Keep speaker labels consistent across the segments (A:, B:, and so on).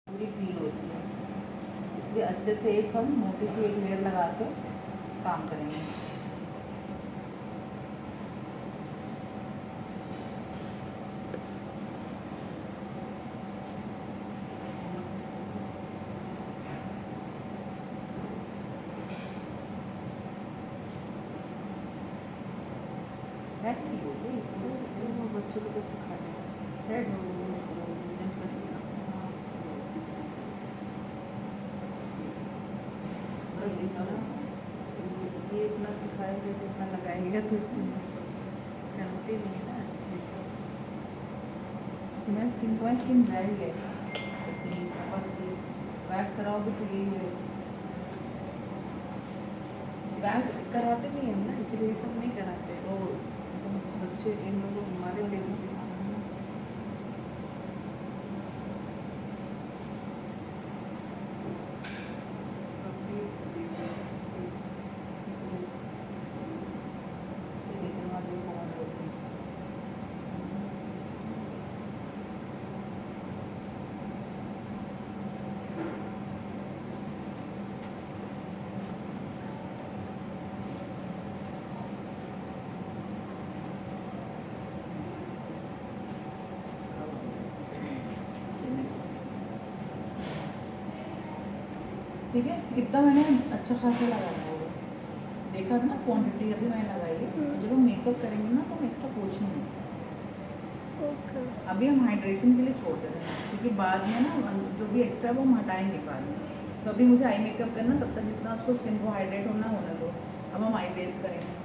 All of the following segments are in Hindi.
A: पूरी फील होती है। इसलिए अच्छे से एक हम मोटी सी एक लेयर लगा के काम करेंगे।
B: बच्चों को सिखाते ये इतना सिखाएंगे तो इतना लगाएगा तो करते नहीं ना ये सब।
A: मैं स्किन ड्राई है और वैक्स कराओगे तो यही है।
B: वैक्स कराते नहीं हम ना, इसलिए ये सब नहीं कराते। तो बच्चे इन लोगों हमारे लेवल के
A: ठीक है। इतना मैंने अच्छा खासा लगाया होगा, देखा था ना क्वांटिटी अभी मैंने लगाई है। जब हम मेकअप करेंगे ना तो हम एक्स्ट्रा पोछेंगे। अभी हम हाइड्रेशन के लिए छोड़ दे रहे हैं क्योंकि बाद में ना जो भी एक्स्ट्रा वो हम हटाएंगे बाद में। तो अभी मुझे आई मेकअप करना, तब तक जितना उसको स्किन को हाइड्रेट होना होने दो। अब हम आई बेस करेंगे।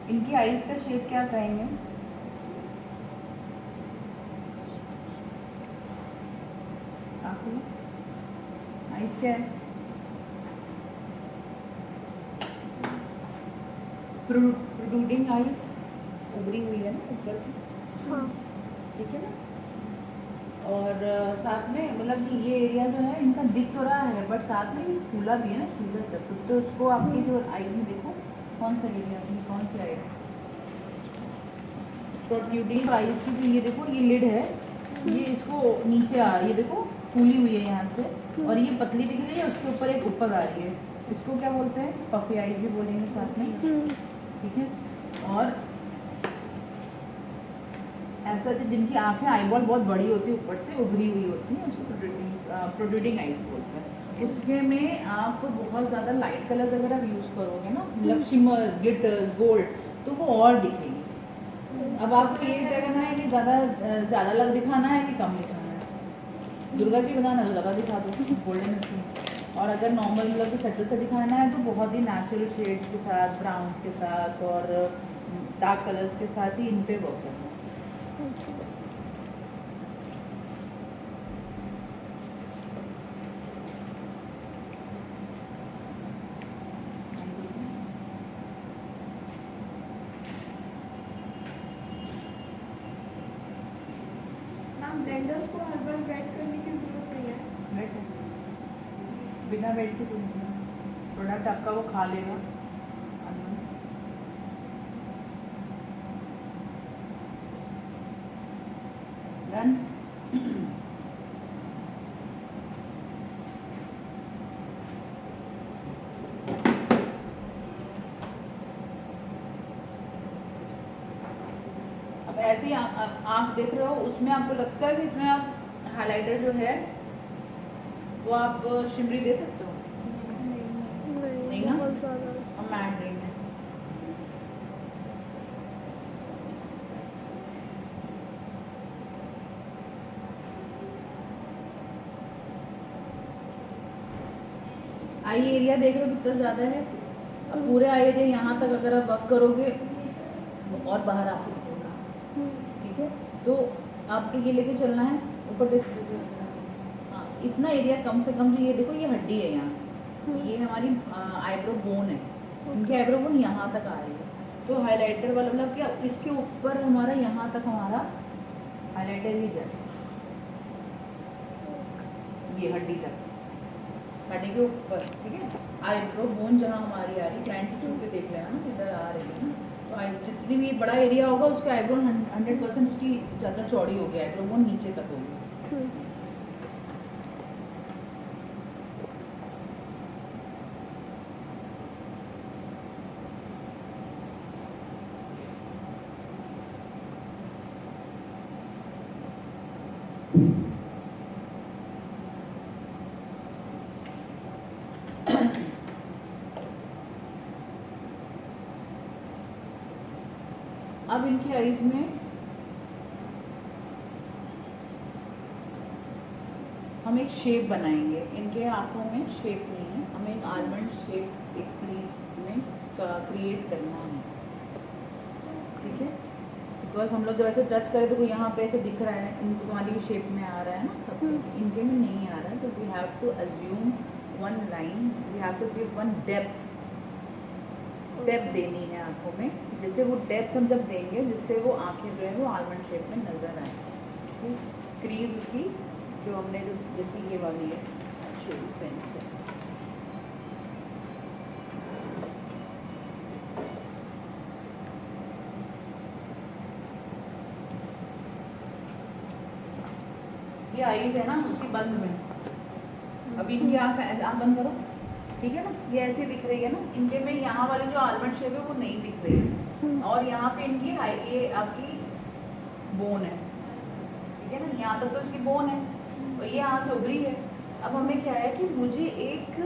A: इनकी आईज का शेप क्या कहेंगे? आईज क्या है? प्रोट्रूडिंग आईज, उभरी हुई है ना ऊपर की।
C: हाँ।
A: ठीक है ना। और साथ में मतलब कि ये एरिया जो है इनका दिख तो रहा है बट साथ में ये फूला भी है ना, फूला सब कुछ। तो उसको आपकी जो आई में देखो कौन सा एरिया है, कौन सी आई प्रोट्रूडिंग आईज की। जो ये देखो ये लिड है, ये इसको नीचे ये देखो फूली हुई है यहाँ से, और ये पतली दिख रही है, उसके ऊपर एक ऊपर आ रही है। इसको क्या बोलते हैं? पफी आईज भी बोलेंगे साथ में। ठीक है। और ऐसा जिनकी आंखें आईबॉल बहुत बड़ी होती है, ऊपर से उभरी हुई होती है, उसको प्रोट्रूडिंग आईज बोलते हैं। उसके में आप बहुत ज़्यादा लाइट कलर्स अगर आप यूज़ करोगे ना, मतलब शिमर्स, ग्लिटर्स, गोल्ड, तो वो और दिखेगी। अब आपको ये तय करना है कि ज़्यादा लग दिखाना है कि कम दिखाना है। दुर्गा जी बनाना तो ज़्यादा दिखा दो गोल्डन में, और अगर नॉर्मल मतलब सेटल से दिखाना है तो बहुत ही नेचुरल शेड्स के साथ, ब्राउन्स के साथ और डार्क कलर्स के साथ ही इन पे वर्क करना है।
C: ब्लेंडर्स को हर बार वेट करने की जरूरत नहीं है।
A: वेट बिना वेट के तो प्रोडक्ट आपका वो खा लेगा। डन। अब ऐसे ही आप देख रहे हो, उसमें आपको लगता है कि इसमें आप हाइलाइटर जो है वो आप शिमरी दे सकते हो? नहीं ना,
C: बहुत ज़्यादा।
A: हम मैट देंगे। आई एरिया देख रहे हो कितना ज़्यादा है। अब पूरे आई एरिया यहाँ तक अगर आप वर्क करोगे तो और बाहर आके दिखेगा। ठीक है। तो आपको ये लेके चलना है ऊपर। देख लीजिए, हाँ इतना एरिया कम से कम। जो ये देखो ये हड्डी है यहाँ, ये हमारी आईब्रो बोन है। इनकी आईब्रो बोन यहाँ तक आ रही है। तो हाइलाइटर वाला मतलब क्या, इसके ऊपर हमारा यहाँ तक हमारा हाइलाइटर ही जाए, ये हड्डी तक, हड्डी के ऊपर। ठीक है। आईब्रो बोन जहाँ हमारी आ रही, क्लाइंट की छू के देख लेना ना, इधर आ रही है ना, तो भी बड़ा एरिया होगा उसका आईब्रो 100% उसकी ज़्यादा चौड़ी होगी, आईब्रो वो नीचे तक होगी। अब इनकी आईज में हम एक शेप बनाएंगे। इनके आंखों में शेप नहीं है, हमें एक आलमंड शेप एक क्रीज में क्रिएट करना है, ठीक है। बिकॉज हम लोग जब ऐसे टच करें तो कोई यहाँ पे ऐसे दिख रहा है, इनको तुम्हारी भी शेप में आ रहा है ना सब, इनके में नहीं आ रहा है। तो we have to assume one line, we have to give one depth देनी है आंखों में, जिससे वो डेप्थ हम जब देंगे जिससे वो आंखें जो है वो आलमंड शेप में नजर आए। क्रीज उसकी जो हमने जो जैसी ये वाली है शेप पेन से, ये आईज है ना उसकी बंद में। अभी इनकी आँख बंद करो, ठीक है ना, ये ऐसे दिख रही है ना, इनके में यहाँ वाली जो आलमंड शेप है वो नहीं दिख रही है, और यहाँ पे इनकी ये आपकी बोन है, ठीक है ना, यहाँ तक तो इसकी बोन है और ये यहाँ से उभरी है। अब हमें क्या है कि मुझे एक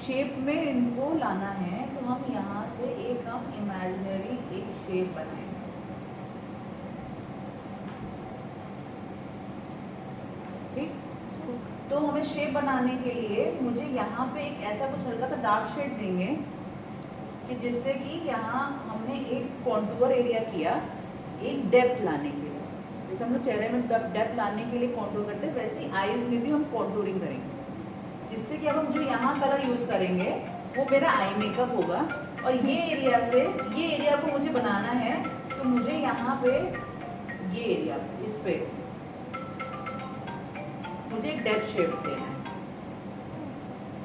A: शेप में इनको लाना है, तो हम यहाँ से एक हम इमेजिनरी एक शेप बनाएंगे, ठीक। तो हमें शेप बनाने के लिए मुझे यहाँ पे एक ऐसा कुछ हल्का सा डार्क शेड देंगे कि जिससे कि यहाँ हमने एक कॉन्टूर एरिया किया, एक डेप्थ लाने के लिए, जैसे हम लोग चेहरे में डेप्थ लाने के लिए कॉन्टूर करते हैं, वैसे ही आईज में भी हम कॉन्टूरिंग करेंगे, जिससे कि अब हम जो यहाँ कलर यूज करेंगे वो मेरा आई मेकअप होगा। और ये एरिया से ये एरिया को मुझे बनाना है, तो मुझे यहाँ पे ये एरिया इस पे मुझे एक डेप्थ शेप देना है,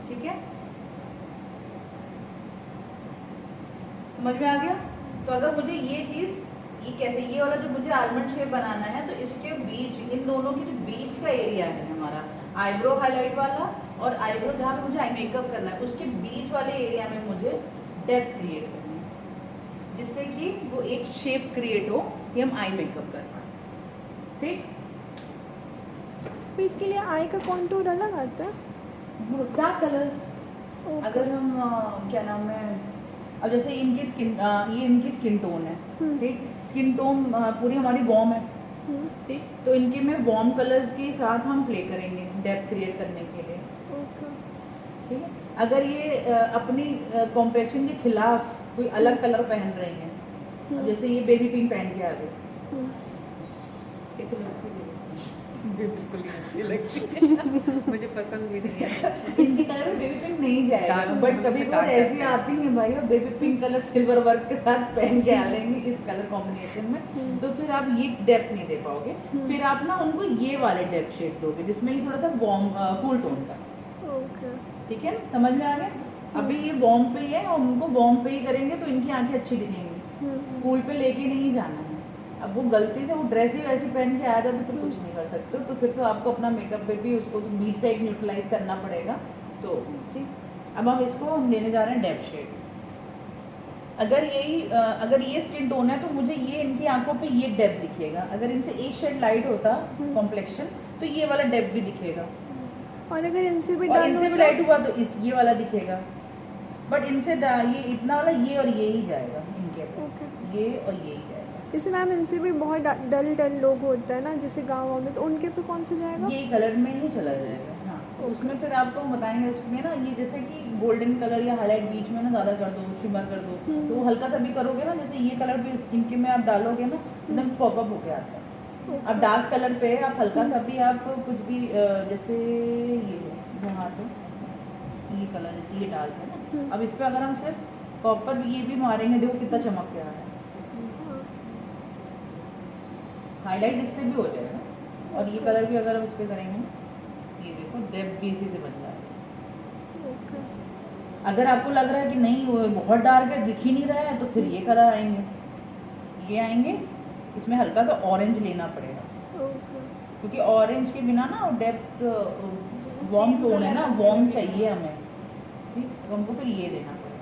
A: ठीक है, समझ में आ गया। तो अगर मुझे ये चीज ये कैसे, ये वाला जो मुझे आलमंड शेप बनाना है, तो इसके बीच इन दोनों की जो बीच का एरिया है हमारा आईब्रो हाईलाइट वाला और आईब्रो जहाँ पे मुझे आई मेकअप करना है, उसके बीच वाले एरिया में मुझे डेप्थ क्रिएट करनी है, जिससे कि वो एक शेप क्रिएट हो कि हम आई मेकअप कर पाए, ठीक।
D: तो इसके लिए आई का कॉन्टूर अलग आता है?
A: डार्क कलर्स, अगर हम क्या नाम है, अब जैसे इनकी स्किन ये इनकी स्किन टोन है, ठीक, स्किन टोन पूरी हमारी वार्म है, ठीक, तो इनके में वार्म कलर्स के साथ हम प्ले करेंगे डेप्थ क्रिएट करने के लिए, ठीक है। अगर ये अपनी कॉम्प्लेक्शन के खिलाफ कोई अलग कलर पहन रहे हैं, अब जैसे ये बेबी पिंक पहन के आ गए, कैसे लगती है?
B: बिल्कुल ही अच्छी लगती है, मुझे पसंद भी नहीं है।
A: इनके कलर में बेबी पिंक नहीं जाएगा,
B: Dark
A: बट
B: blue
A: कभी
B: से
A: कभार
B: dark
A: ऐसी
B: करके।
A: आती हैं भाई, और baby pink colour silver work के साथ पहन के आ लेंगे इस कलर कॉम्बिनेशन में, तो फिर आप ये डेप्थ नहीं दे पाओगे। फिर आप ना उनको ये वाले डेप्थ शेड दोगे जिसमें ये थोड़ा सा वार्म कूल टोन का, ठीक है ना, समझ में आ गया। अभी ये वार्म पे ही है और उनको वार्म पे ही करेंगे तो इनकी आंखें अच्छी दिखेंगी, कूल पे लेके नहीं जाना है। अब वो गलती से वो ड्रेस ही वैसी पहन के आ जाए तो फिर कुछ नहीं कर सकते हो, तो फिर तो आपको अपना मेकअप पे भी उसको बीच का एक न्यूट्रलाइज करना पड़ेगा। तो ठीक, अब हम इसको हम लेने जा रहे हैं डेप्थ शेड। अगर ये स्किन टोन है तो मुझे ये इनकी आंखों पे ये डेप्थ दिखेगा, अगर इनसे एक शेड लाइट होता कॉम्प्लेक्शन तो ये वाला डेप्थ भी दिखेगा,
D: और अगर इनसे भी
A: लाइट हुआ तो ये वाला दिखेगा, बट इनसे ये इतना वाला ये और ये ही जाएगा इनके पे, ये और ये ही जाएगा।
D: जैसे मैम इनसे भी बहुत डल लोग होता है ना, जैसे गाँव में, तो उनके पे कौन सा जाएगा?
A: ये कलर में ही चला जाएगा। हाँ, उसमें फिर आपको हम बताएंगे, उसमें ना ये जैसे कि गोल्डन कलर या हाईलाइट बीच में ना ज़्यादा कर दो, शिमर कर दो, तो वो हल्का सा भी करोगे ना, जैसे ये कलर भी इनके में आप डालोगे ना एकदम पॉपअप होके आता है। अब डार्क कलर पे आप हल्का सा भी आप कुछ भी जैसे ये जो हाथ है ये कलर जैसे ये डाल के ना, अब इस पर अगर हम सिर्फ कॉपर ये भी मारेंगे, देखो कितना चमक के आ रहा है, हाईलाइट इससे भी हो जाएगा। और ये कलर भी अगर हम इस पर करेंगे, ये देखो डेप्थ भी इसी से बन रहा है। अगर आपको लग रहा है कि नहीं वो बहुत डार्क है दिख ही नहीं रहा है, तो फिर ये कलर आएंगे, ये आएंगे, इसमें हल्का सा ऑरेंज लेना पड़ेगा
D: ओके।
A: क्योंकि ऑरेंज के बिना ना डेप्थ वार्म टोन है ना, वार्म चाहिए हमें, ठीक, तो हमको फिर ये देना पड़ेगा।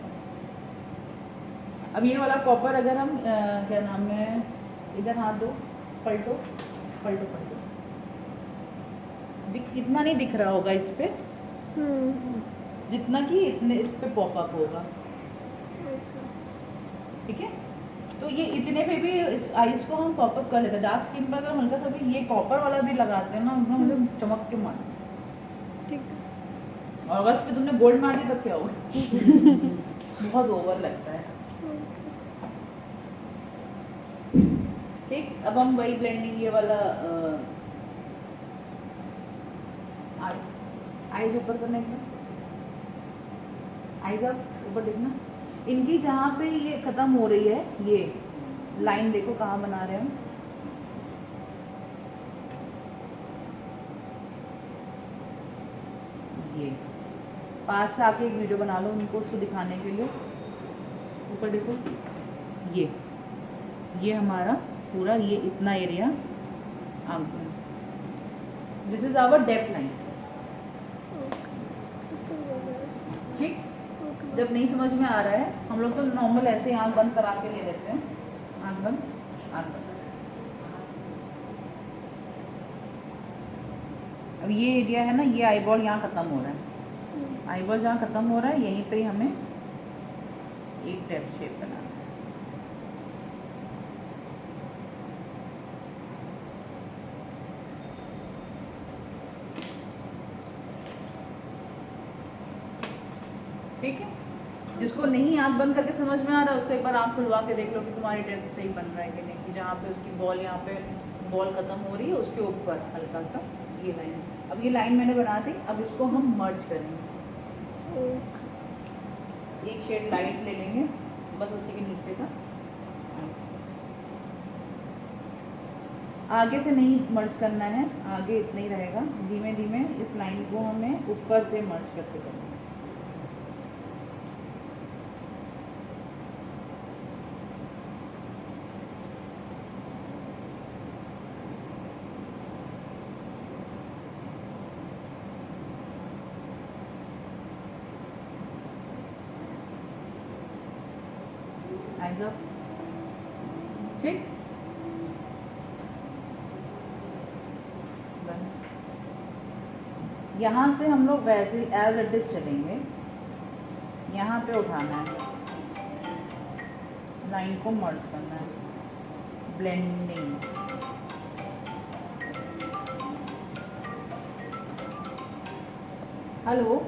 A: अब ये वाला कॉपर अगर हम क्या नाम है, इधर हाथ दो, पलटो पलटो पलटो, इतना नहीं दिख रहा होगा इस पे, जितना कि इतने इस पे पॉपअप होगा,
D: ओके।
A: ठीक है। तो ये इतने पे भी इस आइज को हम पॉपअप कर लेते हैं। डार्क स्किन पर अगर हल्का सा भी ये कॉपर वाला भी लगाते हैं ना, एकदम मतलब चमक के मार,
D: ठीक है।
A: और अगर उस पर तुमने गोल्ड मार दी तब क्या होगा? बहुत ओवर लगता है। ठीक, अब हम वही ब्लेंडिंग ये वाला आइज ऊपर करना, एक आइज आप ऊपर देखना, इनकी जहाँ पे ये खत्म हो रही है, ये लाइन देखो कहाँ बना रहे हैं हम, ये पास से आके एक वीडियो बना लो उनको, उसको दिखाने के लिए। ऊपर देखो, ये हमारा पूरा ये इतना एरिया आंखों, this is our depth line, ठीक। जब नहीं समझ में आ रहा है, हम लोग तो नॉर्मल ऐसे ही आँख बंद करा के ले लेते हैं, आँख बंद आँख बंद। अब ये एरिया है ना, ये आईबॉल यहाँ ख़त्म हो रहा है, आईबॉल जहाँ ख़त्म हो रहा है यहीं पे ही हमें एक डेप्थ शेप बनाना है। ठीक है, जिसको नहीं आँख बंद करके समझ में आ रहा है उसको एक बार आँख खुलवा के देख लो कि तुम्हारी डेप्थ सही बन रहा है कि नहीं, कि जहाँ पे उसकी बॉल, यहाँ पे बॉल ख़त्म हो रही है उसके ऊपर हल्का सा ये लाइन। अब ये लाइन मैंने बना दी, अब इसको हम मर्ज करेंगे, एक शेड लाइट ले लेंगे बस उसी के नीचे का, आगे से नहीं मर्ज करना है, आगे इतना ही रहेगा, धीमे धीमे इस लाइन को हमें ऊपर से मर्ज करते चलना है। Eyes up, ठीक, यहाँ से हम लोग वैसे एज इट इज चलेंगे, यहाँ पे उठाना है, लाइन को मर्ज करना है, ब्लेंडिंग, हेलो,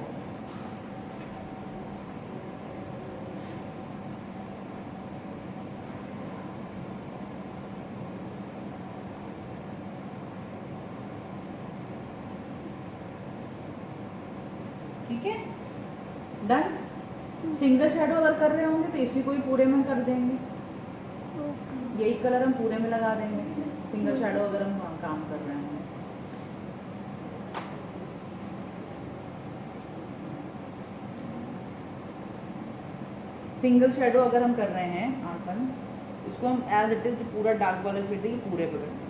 A: ठीक है, डन। सिंगल शेडो अगर कर रहे होंगे तो इसी को ही पूरे में कर देंगे, यही कलर हम पूरे में लगा देंगे, सिंगल शेडो अगर हम काम कर रहे हैं। सिंगल शेडो अगर हम कर रहे हैं आंखन, इसको हम एज इट इज पूरा डार्क वाला शेड देंगे, पूरे पे कर देंगे,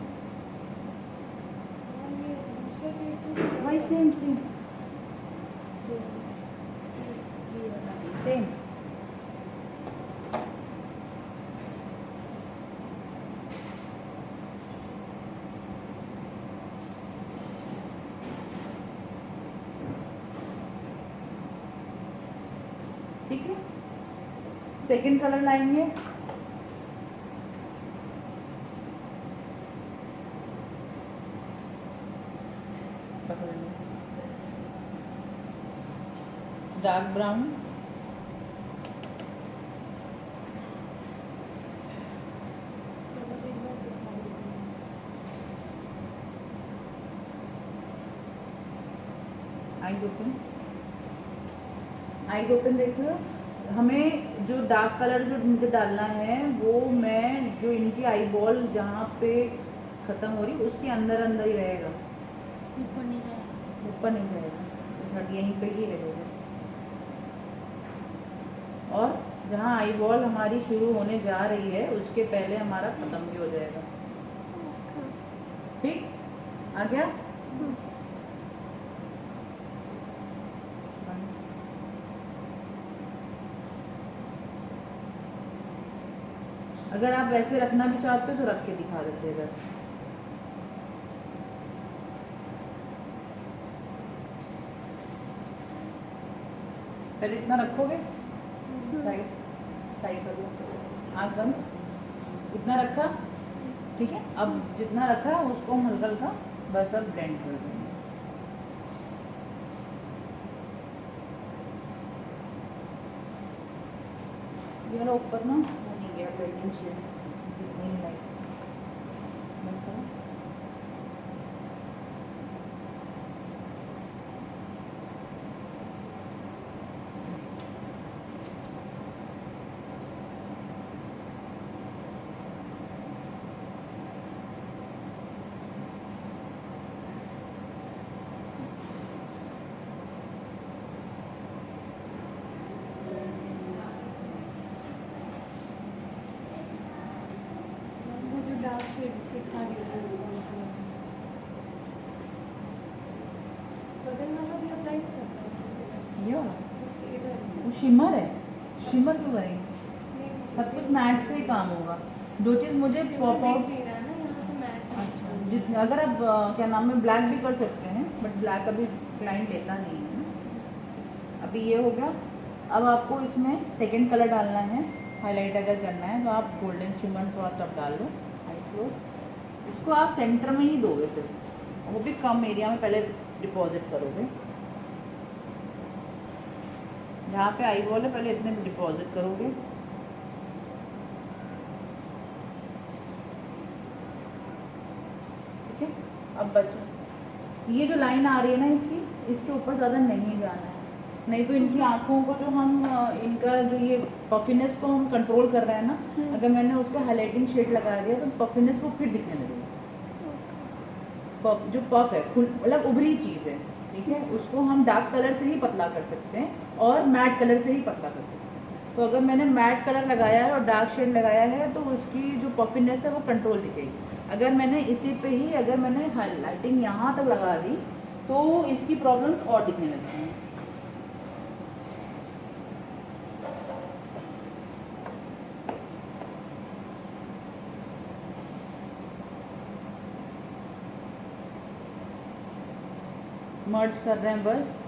A: वही सेम सेम सेम। ठीक है, सेकंड कलर लाएंगे, dark brown, eyes open, eyes open देख लो। हमें जो डार्क कलर जो मुझे डालना है वो मैं जो इनकी आई बॉल जहाँ पे ख़त्म हो रही उसके अंदर अंदर ही रहेगा,
C: ऊपर नहीं जाएगा,
A: ऊपर नहीं जाएगा, यहीं पे ही रहेगा। और जहाँ आई बॉल हमारी शुरू होने जा रही है उसके पहले हमारा ख़त्म भी हो जाएगा। ठीक, आ गया? अगर आप वैसे रखना भी चाहते हो तो रख के दिखा देते हैं इधर। पहले इतना रखोगे, साइड साइड कर लो, आँख बंद, इतना रखा, ठीक है। अब जितना रखा उसको हम हल्का हल्का बस अब ब्लेंड कर देंगे। ये वाला ऊपर ना वो नहीं गया, ब्लेंडिंग शेड दिखने नहीं लाइक। बंद करो।
C: वो जो डार्क शेड दिखा रही है वो कौन सा है? बगल वाला भी अप्लाई कर सकता है उसके पास।
A: ये वाला
C: इसके इधर से
A: वो शिमर है, शिमर क्यों करेंगे?
C: नहीं,
A: सब कुछ मैट से ही काम होगा। जो चीज़ मुझे
C: शिमर
A: पॉप
C: दिख
A: आउट,
C: नहीं रहा है ना यहाँ से मैट।
A: अच्छा जित अगर आप क्या नाम है ब्लैक भी कर सकते हैं, बट ब्लैक अभी क्लाइंट लेता नहीं है ना। अभी ये हो गया। अब आपको इसमें सेकंड कलर डालना है, हाईलाइट अगर करना है तो आप गोल्डन शिमर थोड़ा तब डाल लो, आईज क्लोज। इसको आप सेंटर में ही दोगे सिर्फ, वो भी कम एरिया में पहले डिपॉजिट करोगे। जहाँ पे आई बॉल है पहले इतने में डिपॉजिट करोगे। ठीक है, अब बचा ये जो लाइन आ रही है ना इसकी, इसके ऊपर ज़्यादा नहीं जाना है, नहीं तो इनकी आँखों को जो हम इनका जो ये पफिनेस को हम कंट्रोल कर रहे हैं ना, अगर मैंने उस पर हाईलाइटिंग शेड लगा दिया तो पफिनेस वो फिर दिखने लगेगी। पफ जो पफ है मतलब उभरी चीज़ है, ठीक है, उसको हम डार्क कलर से ही पतला कर सकते हैं और मैट कलर से ही पतला कर सकते हैं। तो अगर मैंने मैट कलर लगाया है और डार्क शेड लगाया है तो उसकी जो पफिनेस है वो कंट्रोल दिखेगी। अगर मैंने इसी पे ही अगर मैंने हाईलाइटिंग यहाँ तक लगा दी तो इसकी प्रॉब्लम्स और दिखने लगती हैं। मर्ज कर रहे हैं बस।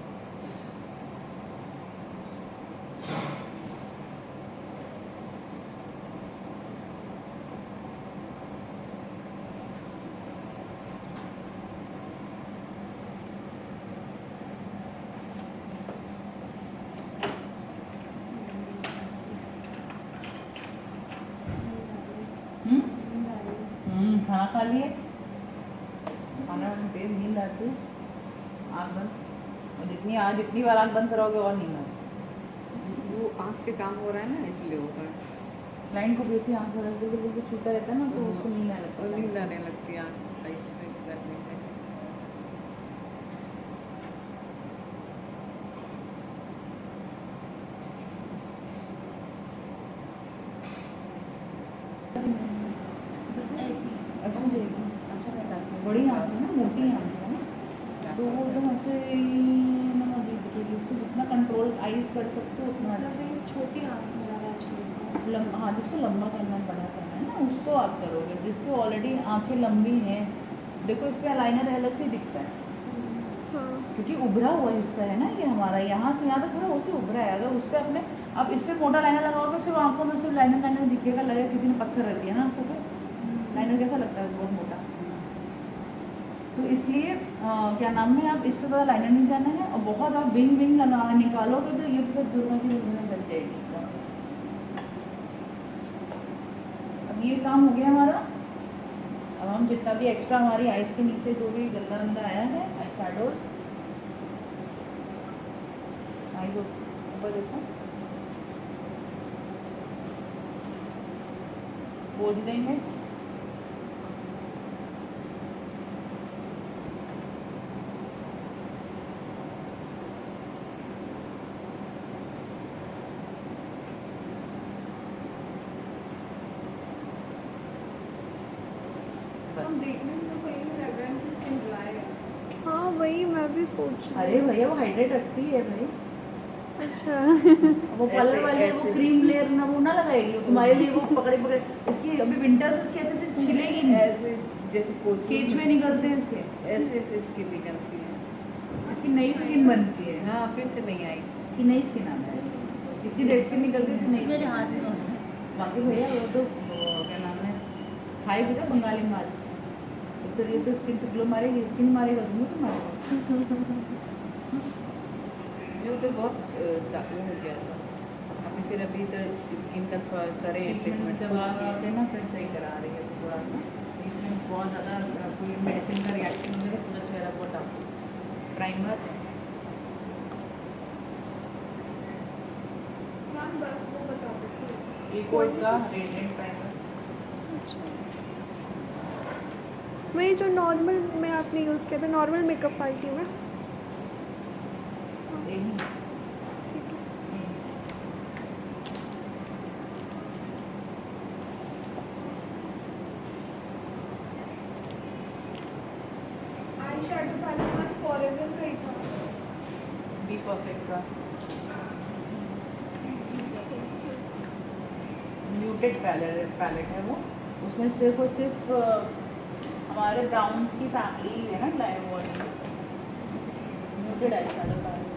A: खाना खा लिए, खाना तेज नींद आती है, आँख बंद, और जितनी बार आँख बंद करोगे और नींद आती।
B: वो आँख पे काम हो रहा है ना, इसलिए होता है।
A: क्लाइंट को बेसी आँख बंद छूता रहता है ना तो उसको नींद आने लगती
B: और
A: है।
B: नींद आने लगती है आँख आइस पे करने पे।
A: ऐसी रहेगी। अच्छा बताती हूँ, बड़ी आँख है ना, मोटी आँख है ना, तो वो एकदम ऐसे एकदम अजीब दिखेगी। उसको जितना कंट्रोल आइज कर सकते हो उतना अच्छा।
C: मतलब ये छोटी आँख में लगा चाहिए।
A: लंबा, हाँ जिसको लंबा करना है, बड़ा करना है ना उसको आप करोगे। जिसके ऑलरेडी आँखें लंबी हैं, देखो इस पर अलाइनर अलग से दिखता है
D: हाँ
A: क्योंकि उभरा हुआ हिस्सा है ना ये हमारा, यहाँ से यहाँ तक पूरा उसी उभरा है। अगर उस पर अपने आप इससे मोटा लाइनर लगाओगे सिर्फ आँखों में सिर्फ लाइनर दिखेगा, लगेगा किसी ने पत्थर रख दिया ना आँखों पे। लाइनर कैसा लगता है बहुत मोटा। तो इसलिए क्या नाम है, आप इससे ज़्यादा लाइनर नहीं जाना है। और बहुत आप विंग विंग लगा निकालोगे तो ये पूरा दुर्गा की दुनिया बन जाएगी। अब ये काम हो गया हमारा। अब हम जितना भी एक्स्ट्रा हमारी आइज के नीचे जो भी गंदा गंदा आया है, आई शैडोज, आई ऊपर देखो, पोंछ देंगे। बस।
C: हम देखने में तो कहीं नहीं लग रहा है कि स्किन ड्राई है।
D: हाँ वही मैं भी सोच रही
A: अरे
D: हूँ।
A: भैया वो हाइड्रेट रखती है भाई।
D: अच्छा
A: वो पार्लर
B: ऐसे-
A: वाले वो
B: ऐसे-
A: क्रीम लेयर ना वो ना लगाएगी वो तुम्हारे लिए, वो पकड़े पकड़े इसकी अभी विंटर में इसकी ऐसे से छिलेगी नहीं,
B: ऐसे जैसे कोची
A: केच में नहीं करते हैं इसके,
B: ऐसे ऐसे स्किन निकलती है।
A: इसकी नई स्किन बनती है।
B: हाँ फिर से नहीं आई।
A: इसकी नई स्किन आता है, इतनी डेड स्किन निकलती है इसकी नई
E: मेरे
A: skin
E: हाथ
A: आती
E: में
A: है। बाकी भैया वो तो क्या नाम है, खाई भी था बंगाली माल, तो फिर ये तो स्किन तो ग्लो मारेगी, स्किन मारेगा तो मुँह तो मारेगा।
B: जो तो बहुत वो हो गया था। अभी तो स्किन का थोड़ा करें
A: ट्रीटमेंट
B: ट्रीटमेंट।
A: दवा के ना फिर सही करा रही है थोड़ा सा, इसमें बहुत ज़्यादा कोई मेडिसिन का रिएक्शन हो गया तो पूरा चेहरा बहुत डाउन। प्राइमर
C: मैम वो बता दीजिए।
A: रिकोड का रेडिएंट प्राइमर।
D: अच्छा वही जो नॉर्मल में आपने यूज़ किया था नॉर्मल मेकअप पार्टी में।
A: यही
C: eye shadow palette ma'am forever का ही था।
A: बी परफेक्ट का म्यूटेड पैलेट है वो, उसमें सिर्फ और सिर्फ हमारे ब्राउन्स की फैमिली है ना लाइव वाली म्यूटेड आई शैडो पैलेट।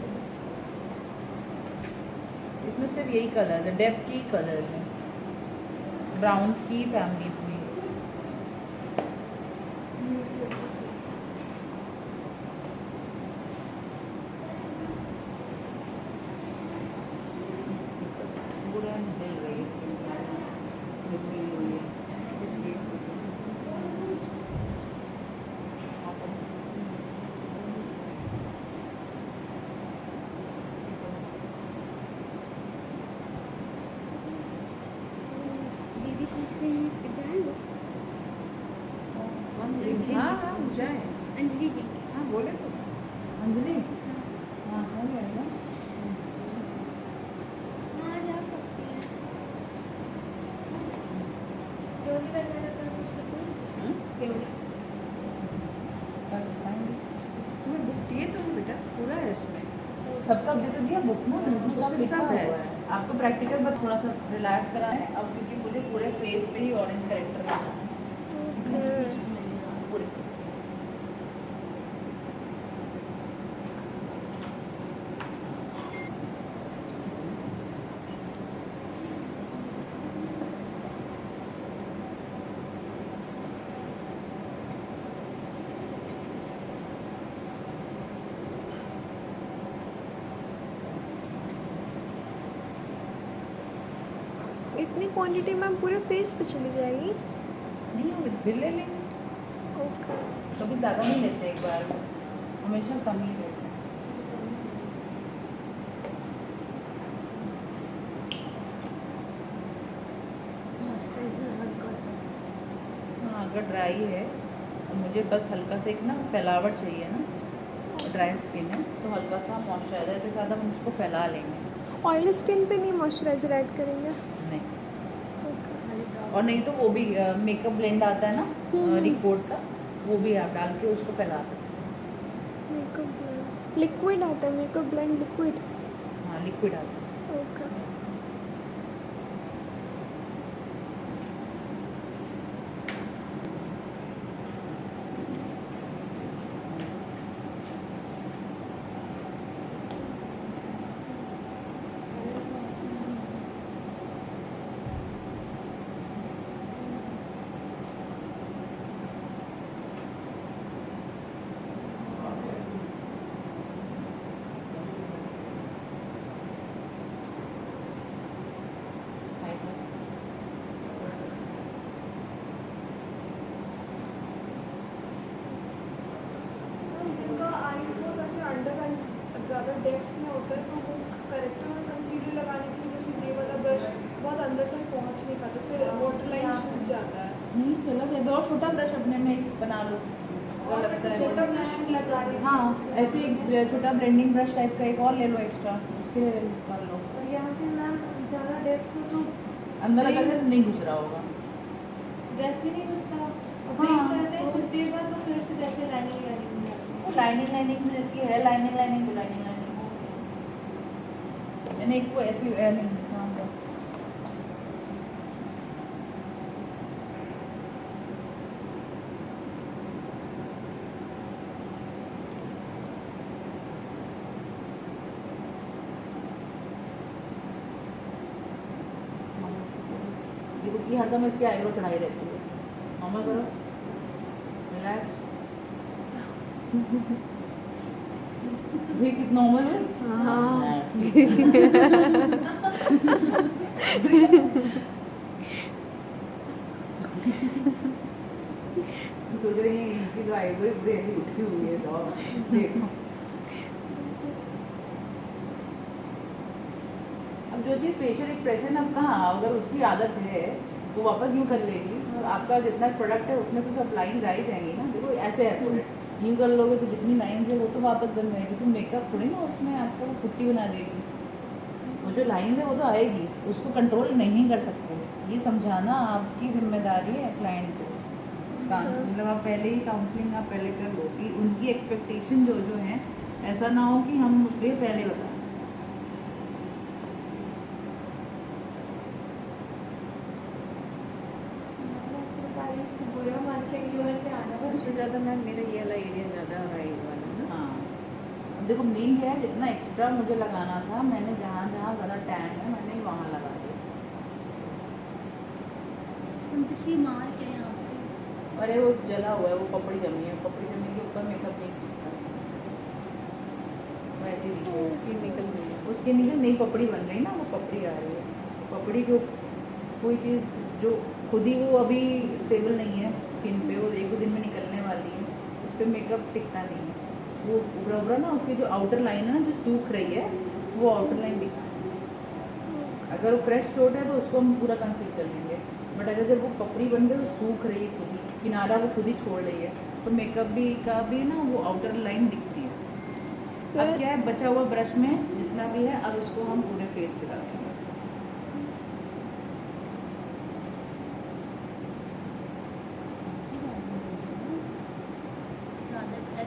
A: इसमें सिर्फ यही कलर है, डेप्थ की कलर है, ब्राउन्स की फैमिली पूरी। पूरा हिल रही है, हिली हुई है।
E: दीदी पूछ रही हैं जान लो
B: हाँ हाँ जाए।
E: अंजलि जी।
B: हाँ बोले तो।
A: अंजलि हाँ हो जाएगा।
C: हाँ जा सकती हैं। जोली वगैरह का कुछ तो
B: तुम्हें बुक दिए तो बेटा पूरा है इसमें।
A: सबका दे तो दिया बुक ना, उसमें सब लिखा
B: सब है।
A: हुआ है। आपको प्रैक्टिकल बस थोड़ा सा रिलैक्स करा है अब, क्योंकि मुझे पूरे फेस पे ही ऑरेंज करेक्टर करना है पूरे face।
D: इतनी क्वांटिटी मैम पूरे फेस पे चली जाएगी।
A: नहीं वो फिर ले लेंगे,
D: ओके
A: कभी ज़्यादा नहीं लेते एक बार में, हमेशा कम ही लेते हैं।
E: मॉइस्चराइजर हल्का सा।
A: हाँ अगर ड्राई है और मुझे बस हल्का सा एक ना फैलावट चाहिए ना, ड्राई स्किन है तो हल्का सा मॉइस्चराइजर के साथ हम उसको फैला लेंगे।
D: ऑयली स्किन पे नहीं मॉइस्चराइजर ऐड करेंगे।
A: नहीं
D: ओके
E: खाली डाल
A: और नहीं तो वो भी मेकअप ब्लेंड आता है ना रिकोड का, वो भी आप डाल के उसको फैला सकते
D: मेकअप ब्लेंड लिक्विड आता है मेकअप ब्लेंड लिक्विड।
A: हैं। हाँ लिक्विड आता है।
D: ओके
C: मैम जिनका आईज बहुत ऐसे अंडर आईज ज़्यादा डेप्थ में होता है तो वो करेक्टर और कंसीलर लगाने के लिए जैसे ये वाला ब्रश बहुत अंदर तक पहुंच नहीं पाता, जैसे वाटर लाइन छूट जाता है।
A: नहीं चला जाएगा, और छोटा ब्रश अपने में एक बना लो अगर लगता
C: जैसा
A: है।
C: ब्रश लगा रही
A: हाँ ऐसे एक छोटा ब्लेंडिंग ब्रश टाइप का एक और ले लो एक्स्ट्रा, उसके लिए कर लो।
C: और यहाँ पे मैम ज़्यादा डेप्थ हो तो
A: अंदर अगर नहीं घुस रहा होगा।
C: ब्रश भी नहीं घुसता और
A: हाँ।
C: ब्लेंड करते देगा तो फिर से जैसे लाइनिंग लाइनिंग
A: वो लाइनिंग में इसकी है लाइनिंग तो लाइनिंग मैंने एक को ऐसी नहीं हाँ हाँ। देखो कि हरदम इसकी आईब्रो चढ़ाई रहती है। नॉर्मल करो, रिलैक्स। ये कितना नॉर्मल है?
D: हाँ
A: सोच रही है इनकी तो आईब्रो पूरी ऐसी उठी हुई है तो देखो। अब जो चीज़ फेशियल एक्सप्रेशन अब कहाँ अगर उसकी आदत है वो वापस यूँ कर लेगी तो आपका जितना प्रोडक्ट है उसमें तो सब लाइन्स आ ही जाएंगी ना। देखो ऐसे है प्रोडक्ट यूँ कर लोगे तो जितनी लाइन्स है वो तो वापस बन जाएगी। तो मेकअप थोड़ी ना उसमें आपको वो पुट्टी बना देगी। वो जो लाइन्स है वो तो आएगी, उसको कंट्रोल नहीं कर सकते। ये समझाना आपकी जिम्मेदारी है क्लाइंट को। मतलब आप पहले ही काउंसलिंग आप पहले कर लो कि उनकी एक्सपेक्टेशन जो है ऐसा ना हो कि हम उसके पहले बताएं।
C: बुरा मान के यूर से आना
B: सबसे ज़्यादा मैम मेरा ये वाला एरिया ज़्यादा हाई वाला ना।
A: हाँ अब देखो मेन क्या है जितना एक्स्ट्रा मुझे लगाना था मैंने जहाँ ज़्यादा टैन है मैंने वहाँ लगा दिया।
E: उनकी मार के यहाँ पे
A: अरे वो जला हुआ है वो पपड़ी जमी है पपड़ी जमी के ऊपर मेकअप नहीं किया वैसे ही दिखे।
B: स्किन निकल गई है।
A: उसके नीचे नई पपड़ी बन रही ना वो पपड़ी आ रही है। पपड़ी के कोई चीज़ जो खुद ही वो अभी स्टेबल नहीं है स्किन पे वो 1-2 दिन में निकलने वाली है उस पर मेकअप टिकता नहीं है। वो उभरा ना उसकी जो आउटर लाइन है ना जो सूख रही है वो आउटर लाइन दिखता है। अगर वो फ्रेश चोट है तो उसको हम पूरा कंसील कर लेंगे बट अगर जब वो पपड़ी बन गई वो सूख रही है खुद ही किनारा वो खुद ही छोड़ रही है तो मेकअप भी ना वो आउटर लाइन दिखती है। अब क्या है बचा हुआ ब्रश में जितना भी है अब उसको हम पूरे फेस पे डालेंगे।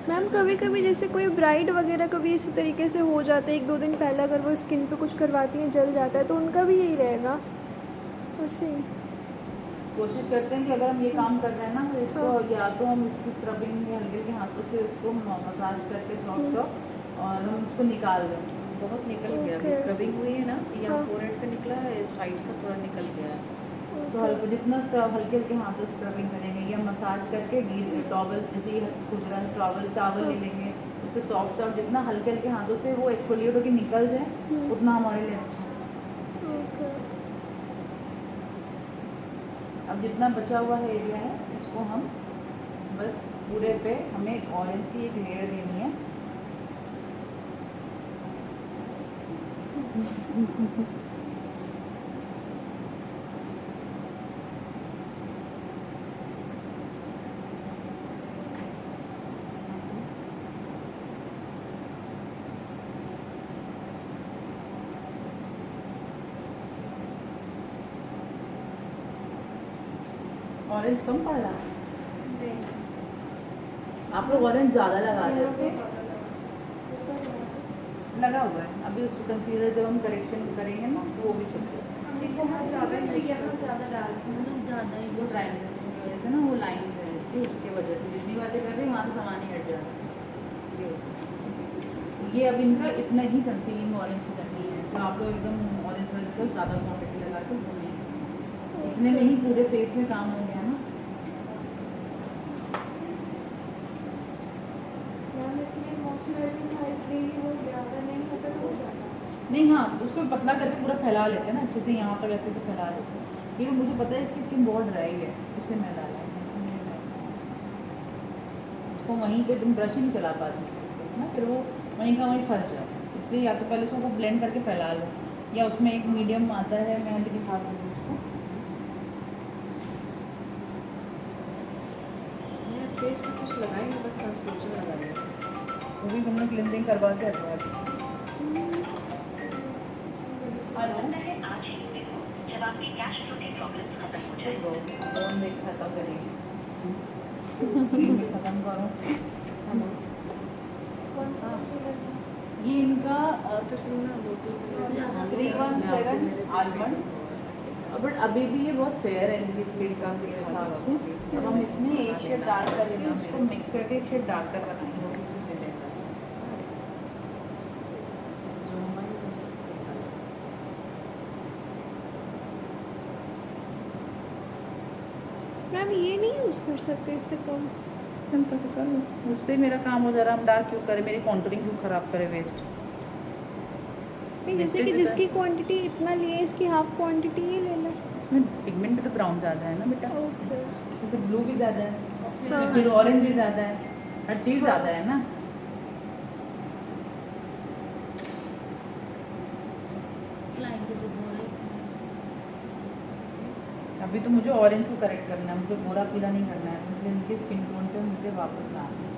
D: मैम कभी कभी जैसे कोई ब्राइड वगैरह कभी इसी तरीके से हो जाता है 1-2 दिन पहले अगर वो स्किन पे कुछ करवाती हैं जल जाता है तो उनका भी यही रहेगा वैसे ही।
A: कोशिश करते हैं कि अगर हम ये काम कर रहे हैं ना तो इसको या तो हम इसकी स्क्रबिंग या हल्के के हाथों से उसको मसाज करके सॉफ्ट और हम इसको निकाल दें।
B: बहुत निकल गया
D: Okay.
B: स्क्रबिंग हुई है ना यहाँ
D: हाँ।
B: फोरहेड पे निकला है साइड का थोड़ा निकल गया है।
A: तो हल्के जितना हल्के हाथों से स्क्रबिंग करेंगे या मसाज करके टॉवल जैसे खुजरा टॉवल ले लेंगे उससे सॉफ्ट जितना हल्के हाथों से वो एक्सफोलिएट होकर निकल जाए उतना हमारे लिए अच्छा है।
D: ओके
A: अब जितना बचा हुआ है एरिया है इसको हम बस पूरे पे हमें ऑरेंज सी एक लेयर देनी है। ऑरेंज कम पड़ रहा है आप लोग ऑरेंज ज़्यादा लगा देते हैं। लगा हुआ है अभी उसको कंसीलर जब हम करेक्शन करेंगे ना तो वो भी छुप
C: बहुत ज़्यादा यहाँ ज़्यादा डालते हैं।
E: हम लोग ज़्यादा ही
A: वो ड्राइनेस की वजह से ना वो लाइन है इसकी उसके वजह से जितनी बातें कर रही हैं वहाँ से सामान ही हट जा रहा है। ये अब इनका इतना ही कंसीलिंग ऑरेंज करनी है तो आप लोग एकदम ऑरेंज कलर को ज़्यादा क्वांटिटी लगा के वो नहीं इतने में ही पूरे फेस में काम हो गया ना।
C: मैम इसमें मॉइस्चराइजिंग था इसलिए वो ज़्यादा नहीं होता तो हो जाता।
A: नहीं हाँ उसको पतला करके पूरा फैला लेते हैं ना अच्छे से यहाँ तक ऐसे से फैला लेते हैं क्योंकि मुझे पता है इसकी स्किन बहुत ड्राई है इसलिए मैं डाला है। उसको वहीं पे तुम ब्रश ही नहीं चला पाती इससे ना फिर वो वहीं का वहीं फंस जाता है इसलिए या तो पहले उसको ब्लेंड करके फैला लो या उसमें एक मीडियम आता है मैं अभी दिखा दूँगी उसको।
B: मैं फेस पे कुछ लगाएंगे बस सनस्क्रीन लगाएंगे
A: वो भी हमने क्लिनजिंग करवा के हटवा दी।
F: जब आपकी कैश फ्लो की प्रॉब्लम खत्म हो जाए
A: फोन देख खत्म करेंगे। क्रीम में ख़त्म करो।
C: कौन सा concealer है?
A: ये इनका
B: तो तुम ना वो तो
A: 317 आलमंड, बट अभी भी ये बहुत फेयर है इनकी स्किन का के हिसाब से। अब हम इसमें एक शेड डार्क करेंगे, इसको मिक्स करके एक शेड डार्कर बनाएंगे।
D: मैम ये नहीं यूज़ कर सकते इससे कम?
A: हम तो करो, उससे मेरा काम हो जा रहा, हम डार्क क्यों करें, मेरी कॉन्टूरिंग क्यों ख़राब करे वेस्ट।
D: नहीं, जैसे कि जिसकी क्वांटिटी इतना ली है इसकी हाफ क्वांटिटी ही ले लें।
A: इसमें पिगमेंट भी तो ब्राउन ज़्यादा है ना बेटा,
D: ओके।
A: तो फिर ब्लू भी ज़्यादा है,
D: हाँ।
A: फिर ऑरेंज भी ज़्यादा है, हर चीज़ ज़्यादा है ना।
E: क्लाइंट को जो बोल रही
A: अभी तो मुझे ऑरेंज को करेक्ट करना है, मुझे गोरा पीला नहीं करना है, मुझे इनके स्किन टोन पे मुझे वापस ना आना है।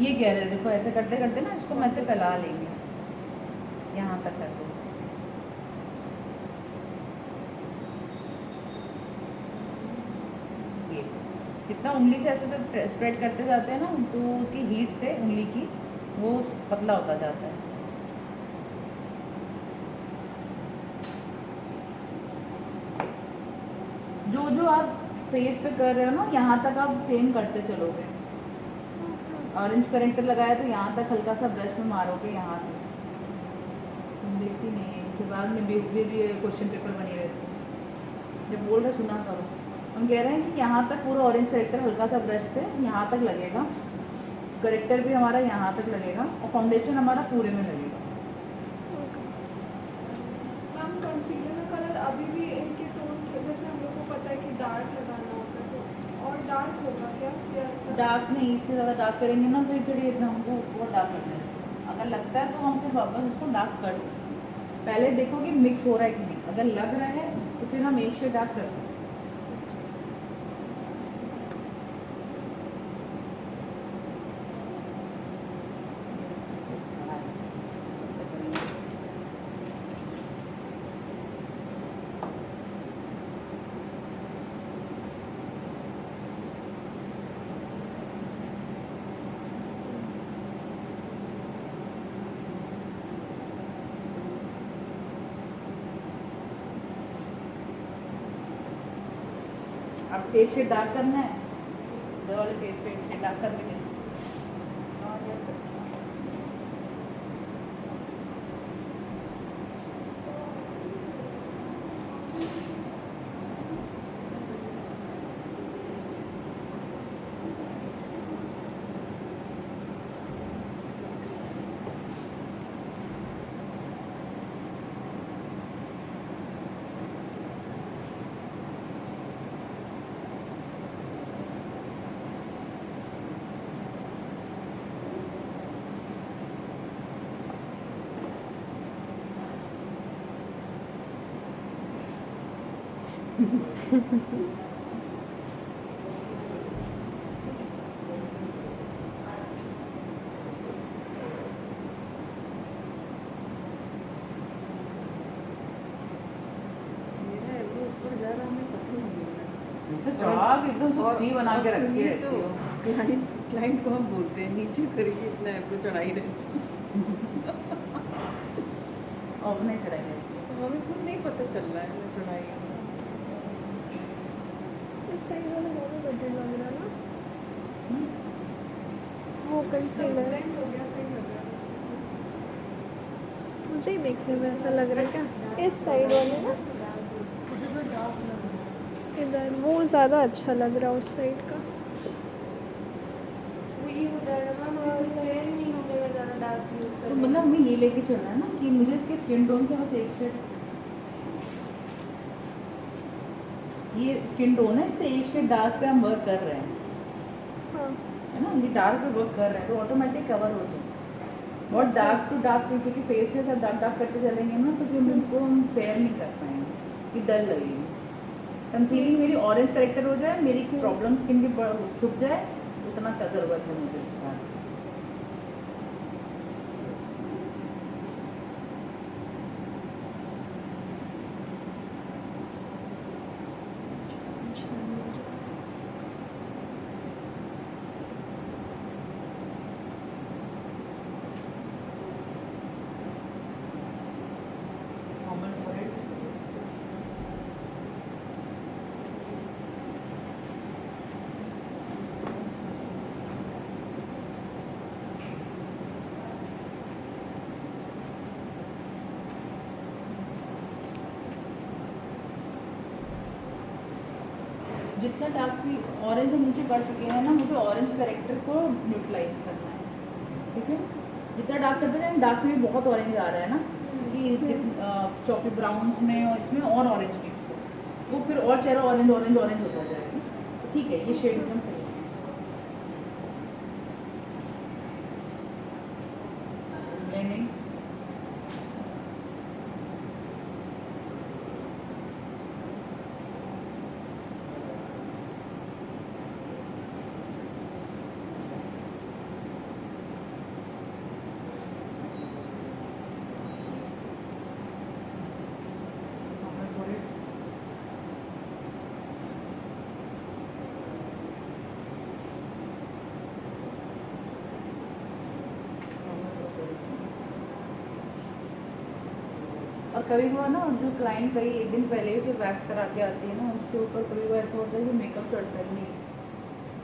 A: ये कह रहे देखो ऐसे करते करते ना इसको हम ऐसे फैला लेंगे, यहाँ तक कर दो। ये जितना उंगली से ऐसे स्प्रेड करते जाते हैं ना, तो उसकी हीट से उंगली की वो पतला होता जाता है। जो जो आप फेस पे कर रहे हो ना, यहाँ तक आप सेम करते चलोगे। ऑरेंज करेक्टर लगाया तो यहाँ तक हल्का सा ब्रश में मारोगे, यहाँ तक। तुम देखती नहीं है, उसके बाद में भी क्वेश्चन पेपर बनी रहती है। जब बोल रहे सुना करो। हम कह रहे हैं कि यहाँ तक पूरा ऑरेंज करेक्टर हल्का सा ब्रश से यहाँ तक लगेगा, करेक्टर भी हमारा यहाँ तक लगेगा और फाउंडेशन हमारा पूरे में लगेगा।
C: मैम कंसीलर का कलर अभी भी इनके टोन के जैसे हम लोग को पता है कि डार्क लगाना होता है, तो और डार्क होगा क्या?
A: डार्क नहीं, इससे ज़्यादा डार्क करेंगे ना तो फिर ये हमको बहुत डार्क लगने लगेगा। अगर लगता है तो हम फिर वापस उसको डार्क कर सकते हैं। पहले देखो कि मिक्स हो रहा है कि नहीं, अगर लग रहा है तो फिर हम एक शेड डार्क कर सकते हैं। अब फेस शेड डार्क करना है, इधर वाले फेस पे शेड डार्क कर देंगे।
B: मेरा एल्बो ऊपर जा रहा, हमें पता ही नहीं लगा।
A: इसे चढ़ा के एकदम से सी बना के रखी
B: सुनिए
A: रहती हो।
B: क्लाइंट को हम बोलते हैं नीचे करिए, इतना एल्बो चढ़ाई रहती है।
A: और नहीं चढ़ाई रहती है।
B: तो हमें खुद नहीं पता चल रहा है मैं चढ़ाई है।
D: इस साइड वाला बहुत बढ़िया लग रहा है ना, वो कहीं से लग रहा है।
C: ब्लेंड हो गया, सही लग रहा है वैसे।
D: मुझे ही देखने में ऐसा लग रहा है क्या? इस साइड वाले ना,
C: मुझे तो डार्क लग रहा है।
D: इधर वो ज़्यादा अच्छा लग रहा है उस साइड का।
B: वो ये हो जाएगा मैम, और फेयर ही नहीं हो जाएगा ज़्यादा डार्क यूज़
A: तो
B: करके।
A: मतलब हमें ये लेके चलना है ना कि मुझे इसके स्किन टोन से बस एक शेड, ये स्किन टोन है, इससे एक शेड डार्क पे हम वर्क कर रहे हैं,
D: हाँ,
A: है ना। ये डार्क पे वर्क कर रहे हैं तो ऑटोमेटिक कवर हो जाए। बहुत डार्क टू डार्क, क्योंकि फेस के साथ डार्क डार्क करते चलेंगे ना तो फिर उनको हम फेयर नहीं कर पाएंगे, ये डल लगेगी। कंसीलिंग मेरी ऑरेंज करेक्टर हो जाए, मेरी प्रॉब्लम स्किन की छुप जाए, उतना का ज़रूरत है मुझे उसका। जितना डार्क भी ऑरेंज नीचे कर चुके हैं ना, मुझे ऑरेंज करेक्टर को न्यूट्रलाइज करना है, ठीक है। जितना डार्क करते जाए, डार्क में भी बहुत ऑरेंज आ रहा है ना, कि चॉकलेट ब्राउन्स में और इसमें और ऑरेंज मिक्स हो, वो फिर और चेहरा ऑरेंज ऑरेंज ऑरेंज होता जाएगा। ठीक है, ये शेड एकदम सही है। नहीं और कभी वो ना, जो क्लाइंट कहीं एक दिन पहले ही से वैक्स करा के आती है ना, उसके ऊपर कभी वो ऐसा होता है कि मेकअप चढ़ता ही नहीं है,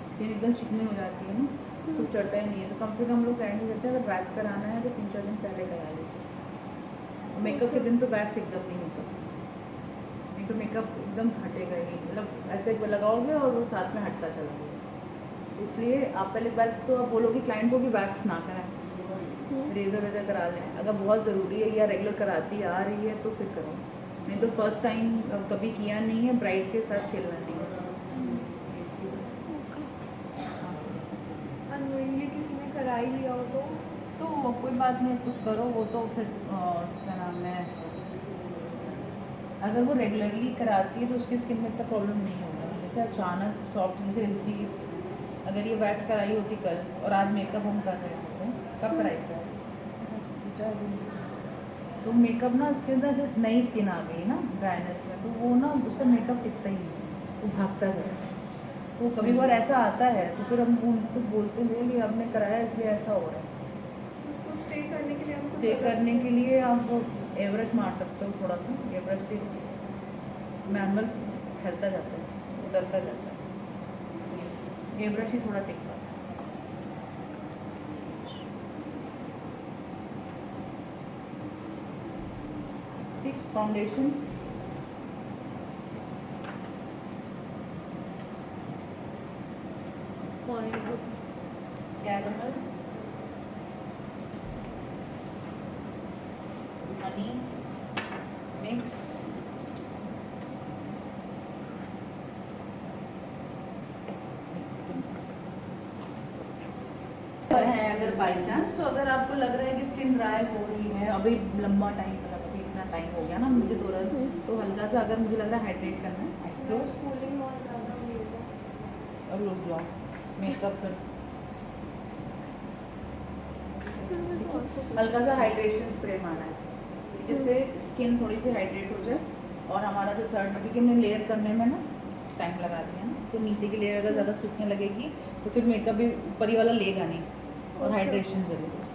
A: स्किन एकदम चिकनी हो जाती है ना, कुछ चढ़ता ही नहीं है। तो कम से कम लोग क्लाइंट को कहते हैं अगर वैक्स कराना है तो 3-4 दिन पहले करा लीजिए। मेकअप के दिन तो वैक्स एकदम नहीं हो सकता, नहीं तो मेकअप एकदम हटेगा ही, मतलब ऐसे लगाओगे और वो साथ में हटता चला गया। इसलिए आप पहले बार तो आप बोलोगे क्लाइंट को कि वैक्स ना कराएं, रेजर वेजर करा लें अगर बहुत ज़रूरी है, या रेगुलर कराती आ रही है तो फिर करो, नहीं तो फर्स्ट टाइम कभी किया नहीं है, ब्राइड के साथ खेलना नहीं है।
C: अनोइंगली किसी ने करा ही लिया हो
A: तो कोई बात नहीं, कुछ करो, वो तो फिर क्या नाम है, अगर वो रेगुलरली कराती है तो उसकी स्किन में इतना प्रॉब्लम नहीं होगा। जैसे अचानक सॉफ्ट जैसे एलसीज, अगर ये वैक्स कराई होती कल और आज मेकअप हम कर रहे होते, कब कराई वैक्स, तो मेकअप ना उसके अंदर से नई स्किन आ गई ना ड्राइनेस में, तो वो ना उसका मेकअप टिकता ही नहीं, वो भागता जाए। तो कभी बार ऐसा आता है तो फिर हम उनको बोलते हैं कि आपने कराया इसलिए ऐसा हो रहा है।
C: तो उसको स्टे करने के लिए हम कुछ
A: स्टे
C: अलग
A: करने
C: से-
A: के लिए आप एवरेज मार सकते हो, थोड़ा सा एवरेज से मैनुअल फैलता जाता है, उतरता जाता है, एवरेज ही थोड़ा टिक पाता है। फाउंडेशन कैरमल, हनी मिक्स, है अगर बाई चांस, तो अगर आपको लग रहा है कि स्किन ड्राई हो रही है, अभी लंबा टाइम मतलब अभी इतना टाइम हो गया ना मुझे तो हल्का सा अगर मुझे लग रहा है हाइड्रेट करना है, आइस क्लोज
C: कूलिंग और ज़्यादा मिलेगा।
A: और रुक जाओ मेकअप फिर हल्का सा हाइड्रेशन स्प्रे मारना है, जिससे स्किन थोड़ी सी हाइड्रेट हो जाए। और हमारा जो थर्ड में, क्योंकि हमने लेयर करने में ना टाइम लगा दिया ना, तो नीचे की लेयर अगर ज़्यादा सूखने लगेगी तो फिर मेकअप भी ऊपर ही वाला लेगा नहीं, और हाइड्रेशन ज़रूरी है।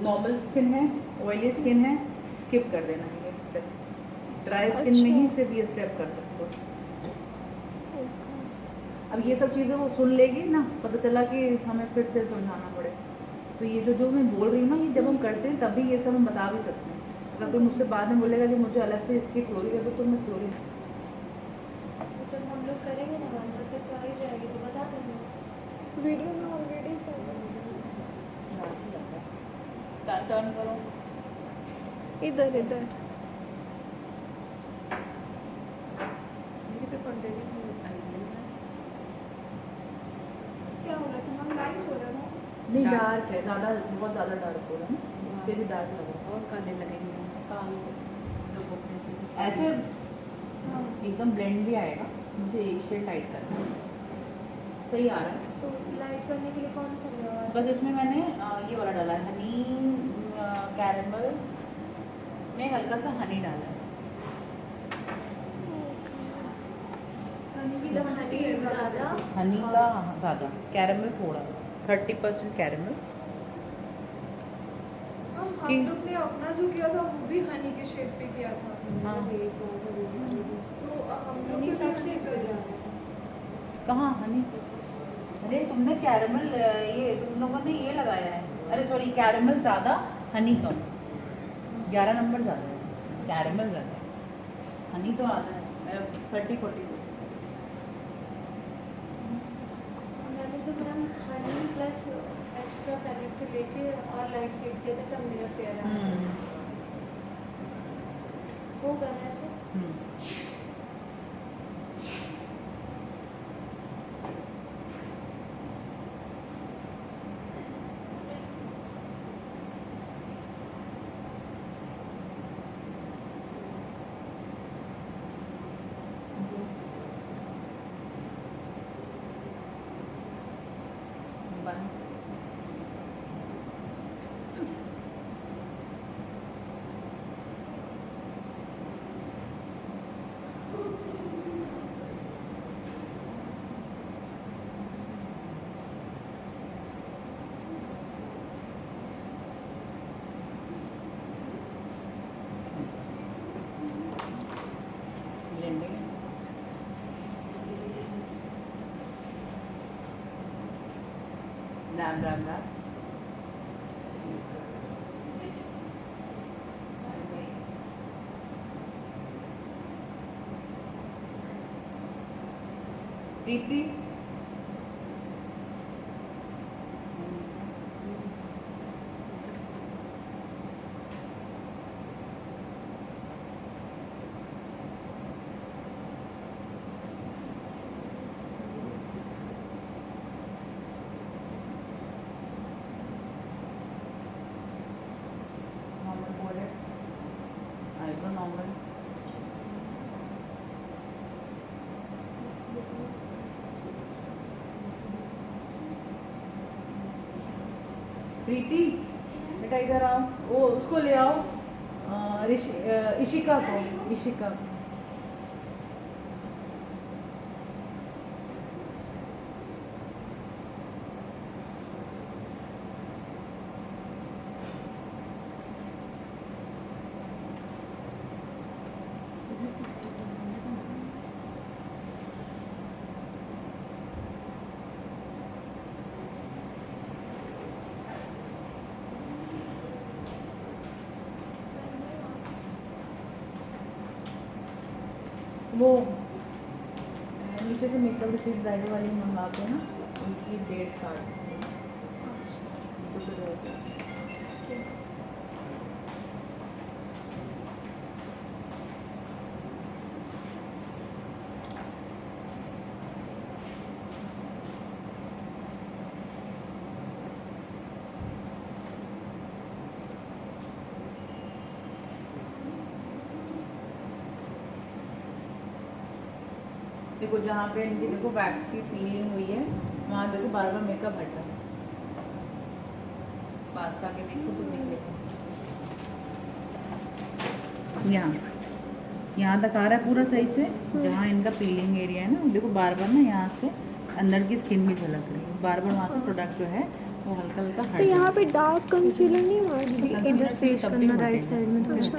A: नॉर्मल स्किन है, ऑयली स्किन है, स्किप कर देना ये स्टेप, ड्राई स्किन में ही सिर्फ ये स्टेप कर सकते हो। अब ये सब चीज़ें वो सुन लेगी ना, पता चला कि हमें फिर से समझाना पड़े, तो ये जो मैं बोल रही हूँ ना, ये जब हम करते हैं तभी ये सब हम बता भी सकते हैं। अगर कोई मुझसे बाद में बोलेगा कि मुझे अलग से इसकी थ्योरी है, तो मैं थ्योरी
C: तो जब हम लोग करेंगे ना मैम, तब तक तो आ ही जाएगी, तो बता देंगे।
D: वीडियो में ऑलरेडी सब
A: टर्न करो
D: इधर इधर
B: मेरे पे कंटिन्यू
C: क्या हो रहा था मैम, लाइट हो रहा था?
A: नहीं,
B: Dark.
A: डार्क है ज़्यादा, बहुत ज़्यादा डार्क हो रहा है ना, इससे भी डार्क लग रहा
B: और काले लगेंगे।
A: है। ऐसे एकदम ब्लेंड भी आएगा, मुझे एक शेड लाइट करना है, सही आ रहा है।
C: तो लाइट करने के लिए कौन सा लिया हुआ है?
A: बस इसमें मैंने ये वाला डाला है, हनी कैरेमल में हल्का सा हनी डाला है।
C: हनी की हनी ज़्यादा
A: हनी का ज़्यादा, कैरेमल थोड़ा, 30% कैरेमल।
C: हम
A: कि-
C: लोग ने अपना जो किया था वो भी हनी के शेप पे किया था,
A: हाँ,
C: तो हम लोग
B: हनी
C: के
B: सबसे
C: सबसे
B: अच्छा जा रहा है।
A: कहाँ हनी? अरे तुमने कैरेमल, ये तुम लोगों ने ये लगाया है, अरे सॉरी कैरेमल ज़्यादा हनी कम, 11 नंबर ज़्यादा है, कैरेमल ज़्यादा है, हनी तो आधा है, 30-40।
B: से लेके और लाइट शेड किया था तब मेरा फेयर आया होगा ना ऐसे।
A: राम राम राम। प्रीति नॉर्मल बोल रहे आईब्रो नॉर्मल। प्रीति बेटा इधर आओ, वो उसको ले आओ इशिका को, इशिका को। वो नीचे से मेकअप रिसीट ब्राइडल वाली मंगाते हैं ना, उनकी डेट कार्ड तो फिर देखो जहाँ पे इनकी देखो वैक्स की पीलिंग हुई है वहाँ देखो बार बार मेकअप हटा है। पास आके देखो तो दिखेगा। यहाँ तक आ रहा है पूरा सही से, जहाँ इनका पीलिंग एरिया है ना देखो बार बार ना यहाँ से अंदर की स्किन भी झलक रही है, बार बार वहाँ से प्रोडक्ट जो है वो हल्का हल्का
D: तो
A: हट
D: यहाँ पे डार्क कंसीलर नहीं मार सकते?
E: इधर फेस करना राइट साइड में थोड़ा।
D: अच्छा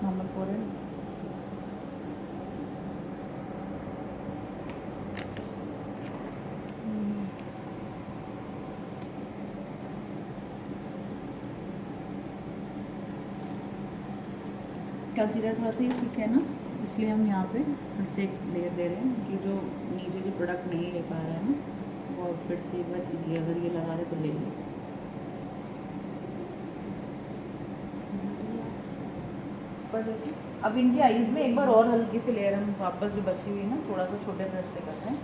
A: नॉर्मल फोरहेड। कंसीलर थोड़ा सा ही ठीक है ना, इसलिए हम यहाँ पे फिर से एक लेयर दे रहे हैं कि जो नीचे जो प्रोडक्ट नहीं ले पा रहा है ना वो फिर से एक बार इजीली अगर ये लगा रहे तो ले ले। पर देखिए अब इनकी आईज में एक बार और हल्की सी लेयर हम वापस जो बची हुई है ना थोड़ा सा छोटे ब्रश से करते हैं।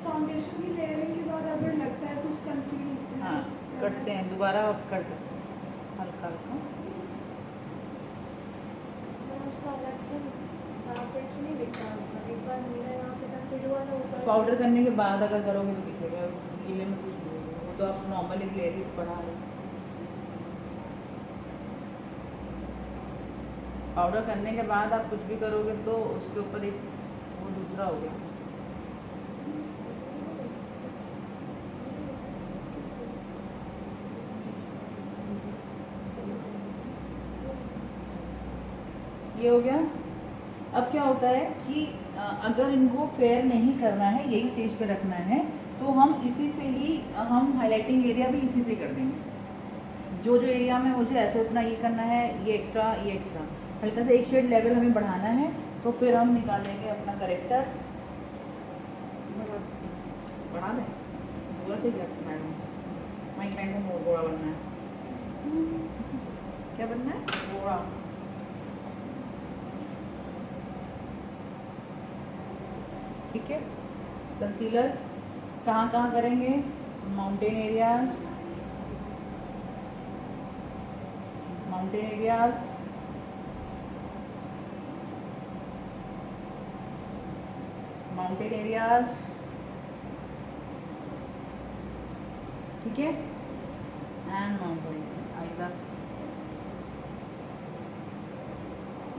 C: फाउंडेशन की लेयरिंग के बाद अगर लगता है कुछ कंसील
A: हाँ करते हैं दोबारा, आप कर सकते हैं हल्का हल्का।
C: उसका अलग से यहाँ पे नहीं दिखता होगा। एक बार मेरा यहाँ पे कंसील हुआ था ऊपर
A: पाउडर करने के बाद अगर करोगे तो दिखेगा, गीले में कुछ नहीं होगा, वो तो आप नॉर्मल एक लेयर ही तो पड़ा है। पाउडर करने के बाद आप कुछ भी करोगे तो उसके ऊपर एक वो दूसरा हो गया। ये हो गया। अब क्या होता है कि अगर इनको फेयर नहीं करना है, यही स्टेज पे रखना है, तो हम इसी से ही हम हाइलाइटिंग एरिया भी इसी से कर देंगे। जो जो एरिया में मुझे ऐसे उतना ये करना है, ये एक्स्ट्रा हल्का सा एक शेड लेवल हमें बढ़ाना है, तो फिर हम निकालेंगे अपना करेक्टर बढ़ा दें बोला चाहिए आपको मैडम माई क्लाइंट को मोर गोड़ा बनना है
B: क्या बनना है?
A: गोड़ा ठीक है कंसीलर कहाँ कहाँ करेंगे mountain areas mountain areas mountain areas ठीक है एंड माउंटेन आएगा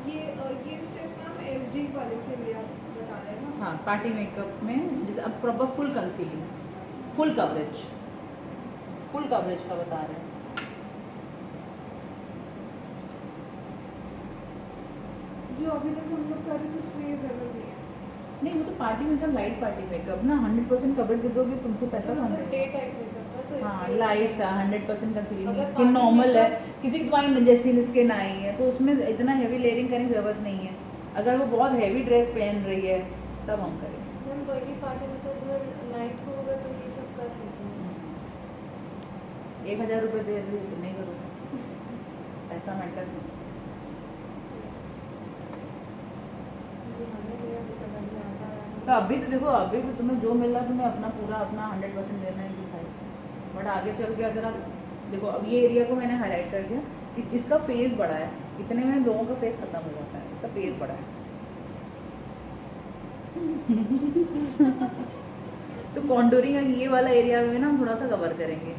C: ये स्टेप मैम एचडी वाले के लिए आप बता रहे हैं ना?
A: हाँ पार्टी मेकअप में जैसे अब proper full concealing full coverage का बता रहे हैं
C: जो अभी तक हम लोग कर रहे थे उसमें ये जरूरत नहीं है।
A: नहीं वो तो party makeup light party makeup ना 100% कवरेज दे दोगे तुमसे पैसा
C: तो
A: कौन
C: मतलब डे
A: देगा
C: टाइप में करता है तो
A: हाँ
C: इसलिए-
A: लाइट्स 100% कंसीलिंग
C: अगर
A: स्किन
C: party
A: नॉर्मल है
C: makeup-
A: किसी की तुम्हारी जैसी स्किन आई है तो उसमें इतना हैवी लेयरिंग करने की ज़रूरत नहीं है अगर वो बहुत हैवी ड्रेस पहन रही है तब हम करेंगे
E: मैम कोई भी पार्टी में तो अगर नाइट को होगा तो ये सब कर सकते हैं
A: 1000 रुपये दे रही तो नहीं करो पैसा मैटर्स
E: क्योंकि हमें भी अभी समझ में आता है
A: तो अभी तो देखो अभी तो तुम्हें जो मिल रहा है तुम्हें अपना पूरा अपना 100% देना है दिखाई बट आगे चल के अगर आप देखो अब ये एरिया को मैंने हाईलाइट कर दिया इसका फेस बड़ा है इतने में लोगों का फेस खत्म हो जाता है इसका फेस बड़ा है तो कॉन्टूरिंग ये वाला एरिया में ना हम थोड़ा सा कवर करेंगे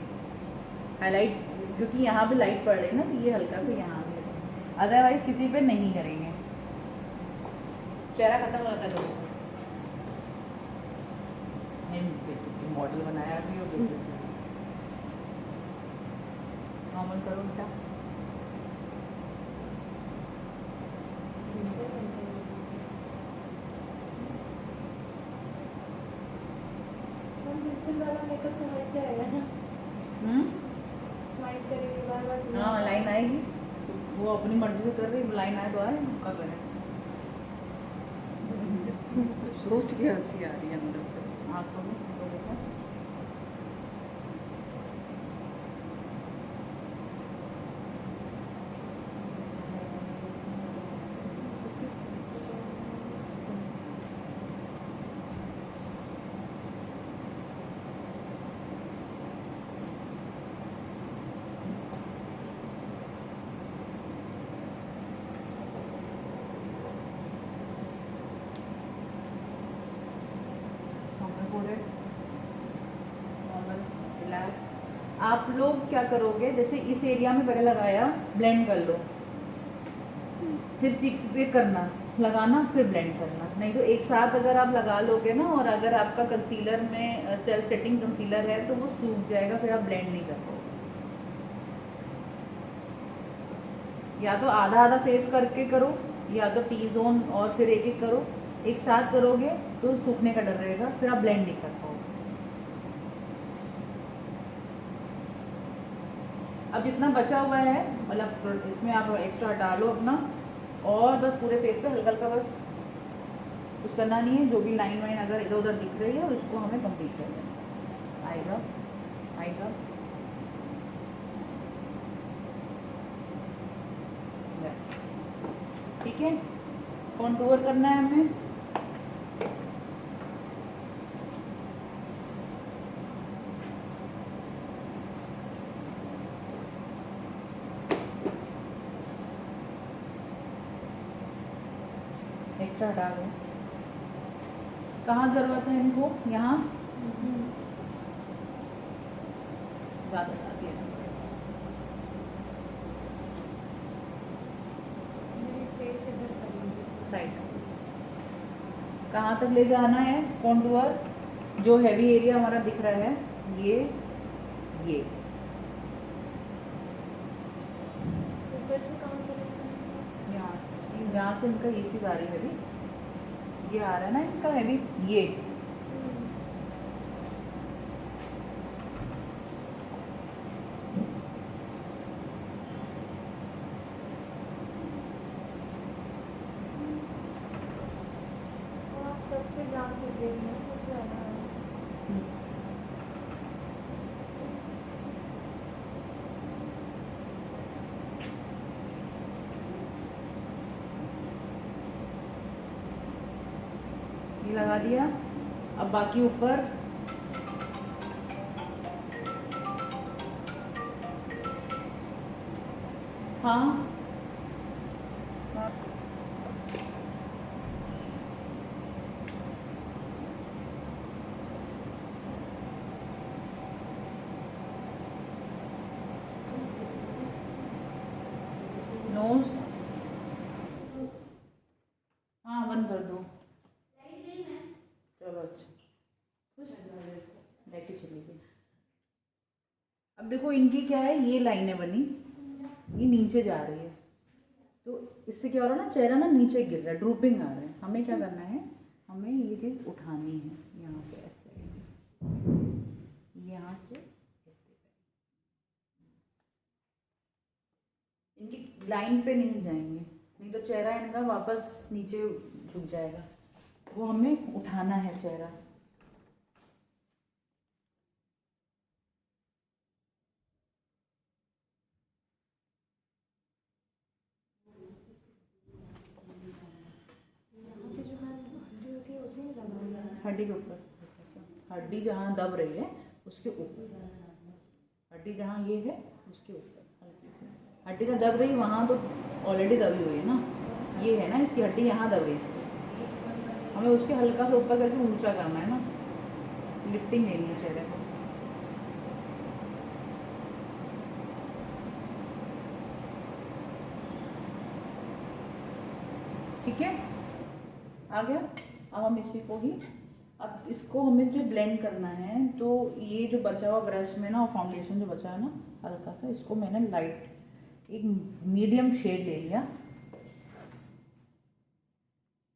A: हाईलाइट क्योंकि यहाँ पे लाइट पड़ रही है ना तो ये हल्का से यहाँ पे अदरवाइज किसी पे नहीं करेंगे चेहरा खत्म हो जाता है लोगों का मॉडल बनाया भी और नॉर्मल करो बेटा
E: मैम बिल्कुल वाला मेकअप तो हट जाएगा ना स्माइल करेंगे बार बार तो
A: हाँ लाइन आएगी तो वो अपनी मर्जी से कर रही लाइन आए तो आए उनका करें
B: सोच के हंसी आ रही है अंदर से।
A: आपको भी तो देखो रिलैक्स आप लोग क्या करोगे जैसे इस एरिया में पहले लगाया ब्लेंड कर लो फिर चीक्स पे करना लगाना फिर ब्लेंड करना नहीं तो एक साथ अगर आप लगा लोगे ना और अगर आपका कंसीलर में सेल्फ सेटिंग कंसीलर है तो वो सूख जाएगा फिर आप ब्लेंड नहीं कर पाओगे या तो आधा आधा फेस करके करो या तो टी जोन और फिर एक एक करो एक साथ करोगे तो सूखने का डर रहेगा फिर आप ब्लेंड नहीं कर पाओगे अब जितना बचा हुआ है मतलब इसमें आप एक्स्ट्रा हटा लो अपना और बस पूरे फेस पे हल्का हल्का बस कुछ करना नहीं है जो भी लाइन वाइन अगर इधर उधर दिख रही है उसको हमें कंप्लीट कर देना आएगा आएगा ठीक है कॉन्टूर करना है हमें एक्स्ट्रा हटा दो कहाँ ज़रूरत है इनको यहाँ ज़्यादा हटा दिया
E: मेरी फेस इधर कर लीजिए
A: साइड कहाँ तक ले जाना है कॉन्टूर जो हैवी एरिया हमारा दिख रहा है ये
E: ऊपर से कौन सा लेना है?
A: यहाँ से इनका ये चीज़ आ रही है अभी ये आ रहा है ना इनका हैवी ये
E: और आप
C: सबसे ध्यान से देखना सबसे ज़्यादा है।
A: ये लगा दिया। अब बाकी ऊपर हाँ नोज, हाँ बंद कर दो। चलो अच्छा, लाइट ही चली गई। अब देखो इनकी क्या है, ये लाइनें बनी, ये नीचे जा रही है, तो इससे क्या हो रहा है ना, चेहरा ना नीचे गिर रहा है, ड्रूपिंग आ रहा है। हमें क्या करना है, हमें ये चीज़ उठानी है, यहाँ पे ऐसे, यहाँ से इनकी लाइन पे नहीं जाएंगे, नहीं तो चेहरा इनका वापस नीचे झुक जाएगा। वो हमें उठाना है चेहरा।
C: यहाँ पे जो हड्डी होती है उसी में लगाना है।
A: हड्डी के ऊपर, हड्डी जहाँ दब रही है उसके ऊपर, हड्डी जहाँ ये है उसके ऊपर हल्की सी हड्डी का दब रही है, वहाँ तो ऑलरेडी दबी हुई है ना, ये है ना इसकी हड्डी यहाँ दब रही है इसकी, हमें उसके हल्का सा ऊपर करके ऊंचा करना है ना, लिफ्टिंग लेनी है चेहरे को। ठीक है, आ गया। अब हम इसी को ही, अब इसको हमें जो ब्लेंड करना है, तो ये जो बचा हुआ ब्रश में ना, और फाउंडेशन जो बचा है ना हल्का सा, इसको मैंने लाइट एक मीडियम शेड ले लिया,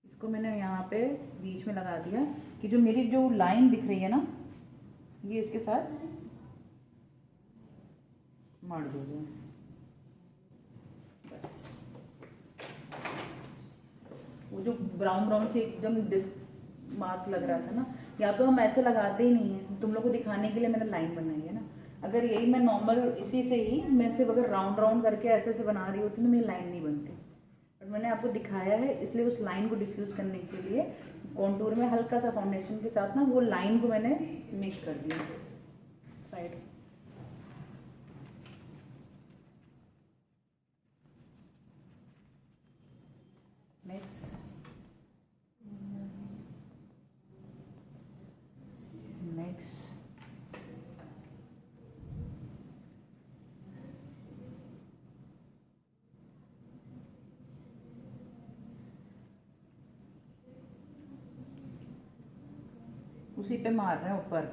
A: इसको मैंने यहाँ पे बीच में लगा दिया कि जो मेरी जो लाइन दिख रही है ना, ये इसके साथ मर दो। बस वो जो ब्राउन ब्राउन से एकदम डिस्क मार्क लग रहा था ना, या तो हम ऐसे लगाते ही नहीं है, तुम लोग को दिखाने के लिए मैंने लाइन बनाई है ना। अगर यही मैं नॉर्मल इसी से ही मैं सिर्फ अगर राउंड राउंड करके ऐसे ऐसे बना रही होती तो मेरी लाइन नहीं बनती, बट मैंने आपको दिखाया है, इसलिए उस लाइन को डिफ्यूज़ करने के लिए कॉन्टूर में हल्का सा फाउंडेशन के साथ ना वो लाइन को मैंने मिक्स कर दिया साइड। नेक्स्ट उसी पे मार रहे हैं ऊपर,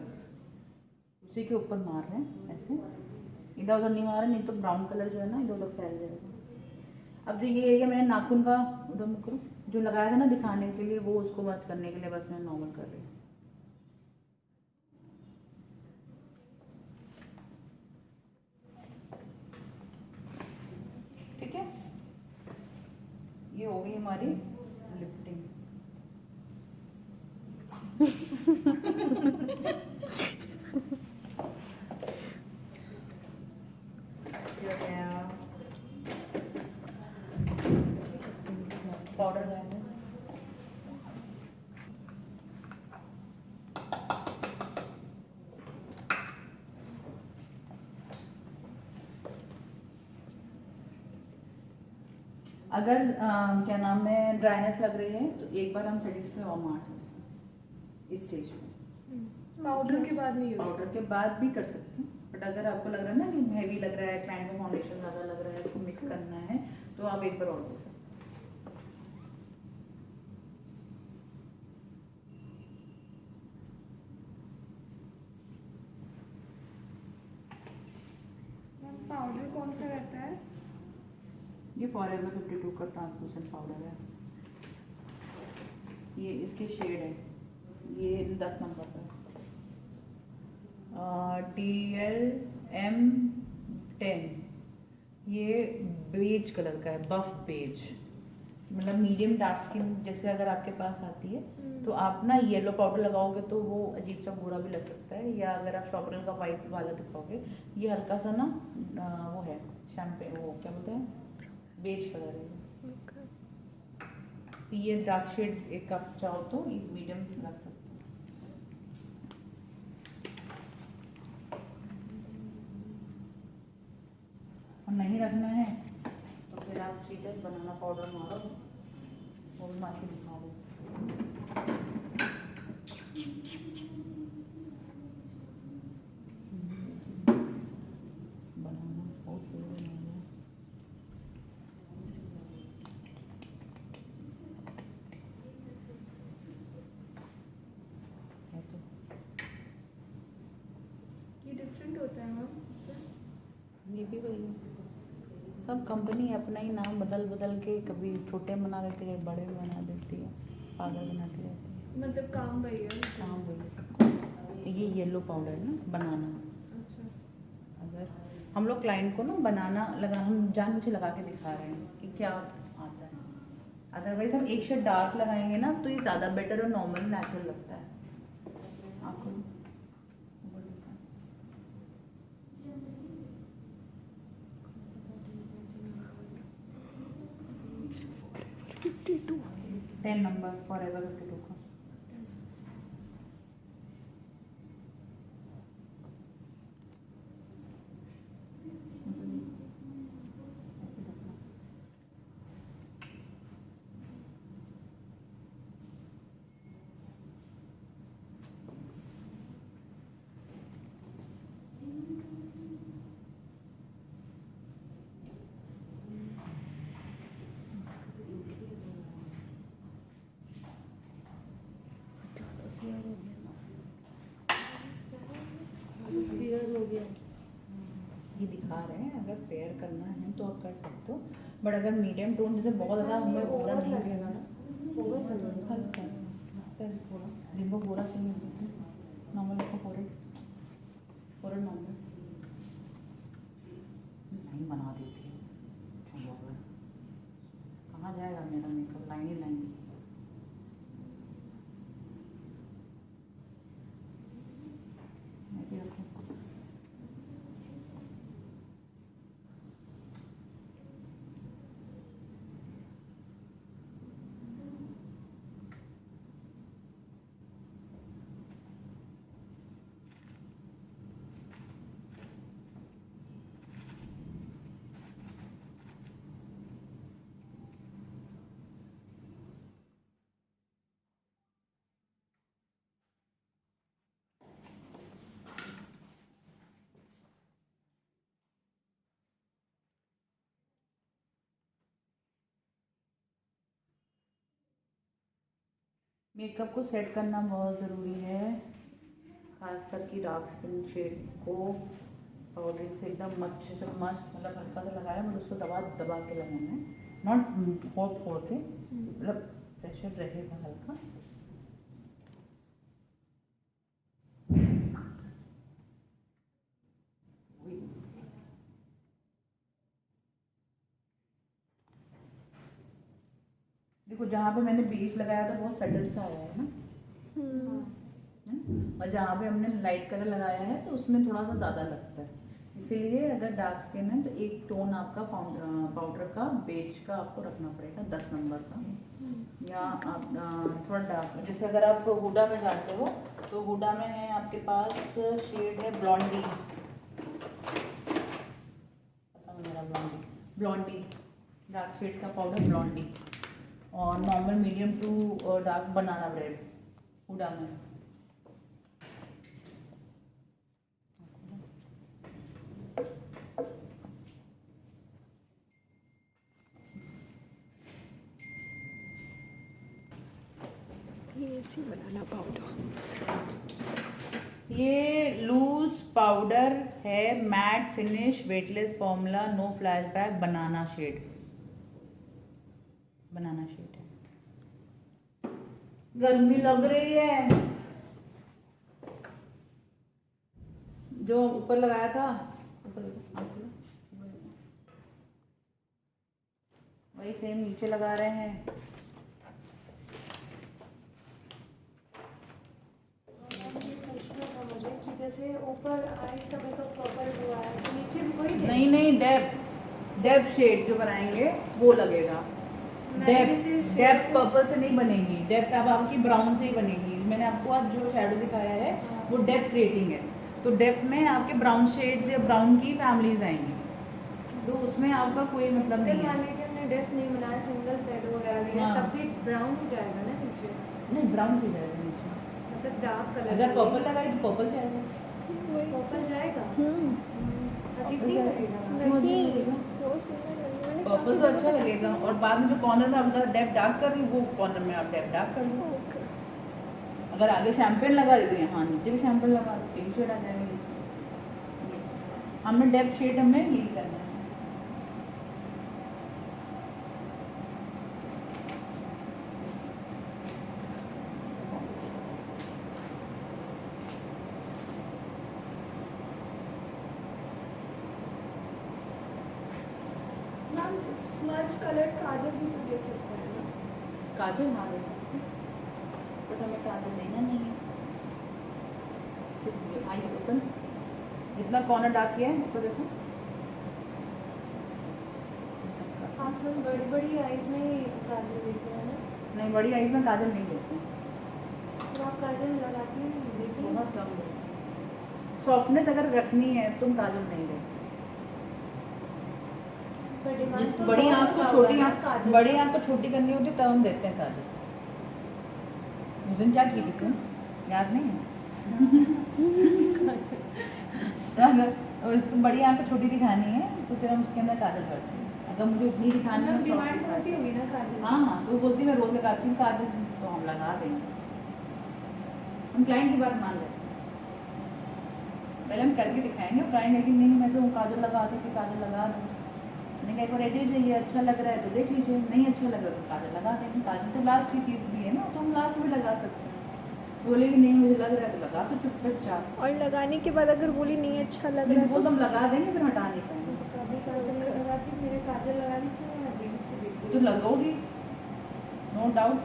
A: उसी के ऊपर मार रहे हैं ऐसे, इधर उधर नहीं मार रहे, नहीं तो ब्राउन कलर जो है ना इधर उधर फैल जाएगा। अब जो ये एरिया मैंने नाखून का उधर मुकरो जो लगाया था ना दिखाने के लिए, वो उसको बस करने के लिए बस मैं नॉर्मल कर रही हूँ। ठीक है, ये हो गई हमारी लिफ्टिंग। पाउडर डालना, अगर क्या नाम है ड्राइनेस लग रही है तो एक बार हम सेटिंग स्प्रे और मार सकते हैं इस स्टेज में।
C: पाउडर के बाद नहीं यूज,
A: पाउडर के बाद भी कर सकते हैं, बट अगर आपको लग रहा है ना कि हैवी लग रहा है, क्लाइंट में फाउंडेशन ज़्यादा लग रहा है, इसको मिक्स करना है, तो आप एक बार और दे सकते हैं।
C: पाउडर कौन सा रहता है?
A: ये फॉरएवर 52 का ट्रांसलूसेंट पाउडर है, ये इसके शेड है, ये 10 नंबर का DLM10, ये बेज कलर का है, बफ बेज, मतलब मीडियम डार्क स्किन जैसे अगर आपके पास आती है
D: हम्म।
A: तो आप ना येलो पाउडर लगाओगे तो वो अजीब सा गोरा भी लग सकता है, या अगर आप शॉपरल का वाइट वाला दिखाओगे, ये हल्का सा ना वो है शैम्पेन, वो क्या बोलते हैं, बेज कलर है।
D: ओके।
A: तो ये डार्क शेड एक आप चाहो तो ये मीडियम रख सकते हो। और नहीं रखना है तो फिर आप सीधे बनाना पाउडर मारो, वो भी मार के दिखा दो। बनाना बहुत सही बनाना है तो।
C: ये डिफरेंट होता है मैम इससे?
A: ये भी वही है, सब कंपनी अपना ही नाम बदल बदल के कभी छोटे बना देती है, बड़े बना देती है, पागल बनाती रहती है।
C: मतलब काम वही है?
A: काम वही है सबको। ये येलो पाउडर है ना, बनाना।
C: अच्छा।
A: अगर हम लोग क्लाइंट को ना बनाना लगा, हम जानबूझ लगा के दिखा रहे हैं कि क्या आता है। अदरवाइज हम एक शेड डार्क लगाएंगे ना तो ये ज़्यादा बेटर और नॉर्मल नेचुरल लगता है आपको। 10 नंबर फॉरएवर 52 का। ये दिखा रहे हैं, अगर फेयर करना है तो आप कर सकते हो, बट अगर मीडियम टोन जैसे बहुत ज़्यादा हमें गोरा नहीं
B: लगेगा ना, ओवर लगेगा।
A: हल्का सा लगता है थोड़ा, जिनको गोरा चाहिए नॉर्मल आपको फोरेड नॉर्मल नहीं बना देती है। कहाँ जाएगा मेरा मेकअप, लाइन ही लाइन। ऐसे रखो। मेकअप को सेट करना बहुत ज़रूरी है, खासकर कि डार्क स्किन शेड को पाउडर से एकदम अच्छे से मस्त, मतलब हल्का सा लगाया, मतलब उसको दबा दबा के लगाना है, नॉट फोड़ फोड़ के, मतलब प्रेशर रहेगा हल्का। देखो जहाँ पे मैंने बेस लगाया था बहुत सटल सा आया है ना, और जहाँ पे हमने लाइट कलर लगाया है तो उसमें थोड़ा सा ज़्यादा लगता है। इसीलिए अगर डार्क स्किन है तो एक टोन आपका पाउडर का बेज का आपको रखना पड़ेगा 10 नंबर का, या आप थोड़ा डार्क, जैसे अगर आप हुडा में जाते हो तो हुडा में है आपके पास शेड है ब्लॉन्डी, पता मेरा ब्लॉन्डी डार्क शेड का पाउडर ब्लॉन्डी, और normal medium to dark banana bread Huda में।
D: ये सी बनाना पाउडर,
A: ये लूज पाउडर है, matte finish, weightless formula, no flashback, banana shade है। गर्मी लग रही है, जो ऊपर लगाया था ऊपर वही सेम नीचे लगा रहे हैं।
E: पूछना था मुझे कि जैसे ऊपर आइस का मेकअप प्रॉपर हुआ है तो नीचे भी वही है?
A: नहीं डेप्थ शेड जो बनाएंगे वो लगेगा। डेप्थ पर्पल से नहीं बनेगी, डेप्थ अब आपकी ब्राउन से ही बनेगी। मैंने आपको आज जो शेडो दिखाया है वो डेप्थ क्रिएटिंग है, तो डेप्थ में आपके ब्राउन शेड्स या ब्राउन की फैमिलीज आएंगी, तो उसमें आपका कोई मतलब
E: अगर
A: नहीं
E: मान
A: है।
E: लीजिए हमने डेप्थ नहीं बनाया, सिंगल शेडो वगैरह दिया
A: हाँ।
E: तब भी ब्राउन हो जाएगा ना नीचे,
A: नहीं ब्राउन की जाएगा नीचे,
E: मतलब डार्क कलर।
A: अगर पर्पल लगाई तो पर्पल जाएगा।
E: पर्पल जाएगा, अजीब
A: पर्पल
E: नहीं
A: जाएगा।
E: लगेगा।
A: क्यों अजीब लगेगा?
D: वो सुंदर लगेगा। मैंने
A: पर्पल तो अच्छा लगेगा, और बाद में जो कॉर्नर में आपका डेप्थ डार्क कर रही हूँ वो कॉर्नर में आप डेप्थ डार्क कर लो।
D: ओके।
A: अगर आगे शैम्पेन लगा रही तो यहाँ नीचे भी शैम्पेन लगा दो, 3 शेड आ जाएंगे नीचे। ये हमें डेप्थ शेड हमें यही करना है।
C: मैम स्मज कलर काजल भी तो दे सकते हैं ना?
A: काजल हाँ दे सकते हैं, बट हमें काजल देना नहीं है। आई ओपन, जितना कॉर्नर डार्क किया है ऊपर देखो।
E: आप लोग बड़ी बड़ी आइज में ही काजल देते हैं ना?
A: नहीं बड़ी आइज में काजल नहीं देते,
E: तो आप काजल लगाती हैं नहीं देती हैं?
A: बहुत कम देते। सॉफ्टनेस अगर रखनी है तुम काजल नहीं देते।
E: पर डिमांड
A: जिस
E: तो
A: बड़ी
E: बहुत
A: आँख को
E: होता
A: छोटी
E: होगा ना
A: आँख
E: काजल
A: बड़ी
E: का।
A: आँख को छोटी करनी होती तब हम देते हैं काजल। उस दिन क्या की थी तुम, याद नहीं है? अगर उसको बड़ी आँख को छोटी दिखानी है तो फिर हम उसके अंदर काजल भरते हैं। अगर मुझे उतनी दिखानी है
E: मतलब
A: तो
E: डिमांड तो होती होगी ना काजल।
A: हाँ हाँ, तो वो बोलती मैं रोज लगाती हूँ काजल, तो हम लगा देंगे। हम क्लाइंट की बात मान लेते हैं, पहले हम करके दिखाएंगे। क्लाइंट लेकिन नहीं मैं तो काजल लगा दी थी, काजल लगा दूँ। मैंने कहा एक बार एडिट चाहिए, अच्छा लग रहा है तो देख लीजिए, नहीं अच्छा लग रहा तो काजल लगा देंगे। काजल तो लास्ट की चीज़ भी है ना, तो हम लास्ट में लगा सकते हैं। बोले कि नहीं मुझे लग रहा है तो लगा, तो चुपचाप।
D: और लगाने के बाद अगर बोली नहीं अच्छा लग
A: नहीं
D: रहा
A: तो वो
D: है
A: तो हम लगा देंगे, फिर हटा नहीं पाएंगे।
E: कभी काजल लगाती, मेरे काजल लगाने से मैं अजीब सी दिखती
A: तो लगोगी, नो डाउट।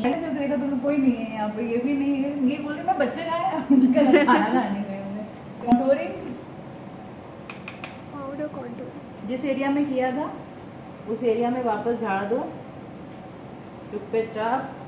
A: जो देखा तुम्हें कोई नहीं है यहाँ पे, ये भी नहीं है, ये बोले मैं बच्चे गए खाना खाने गए होंगे। Contouring
D: powder contour.
A: जिस एरिया में किया था उस एरिया में वापस झाड़ दो चुपचाप।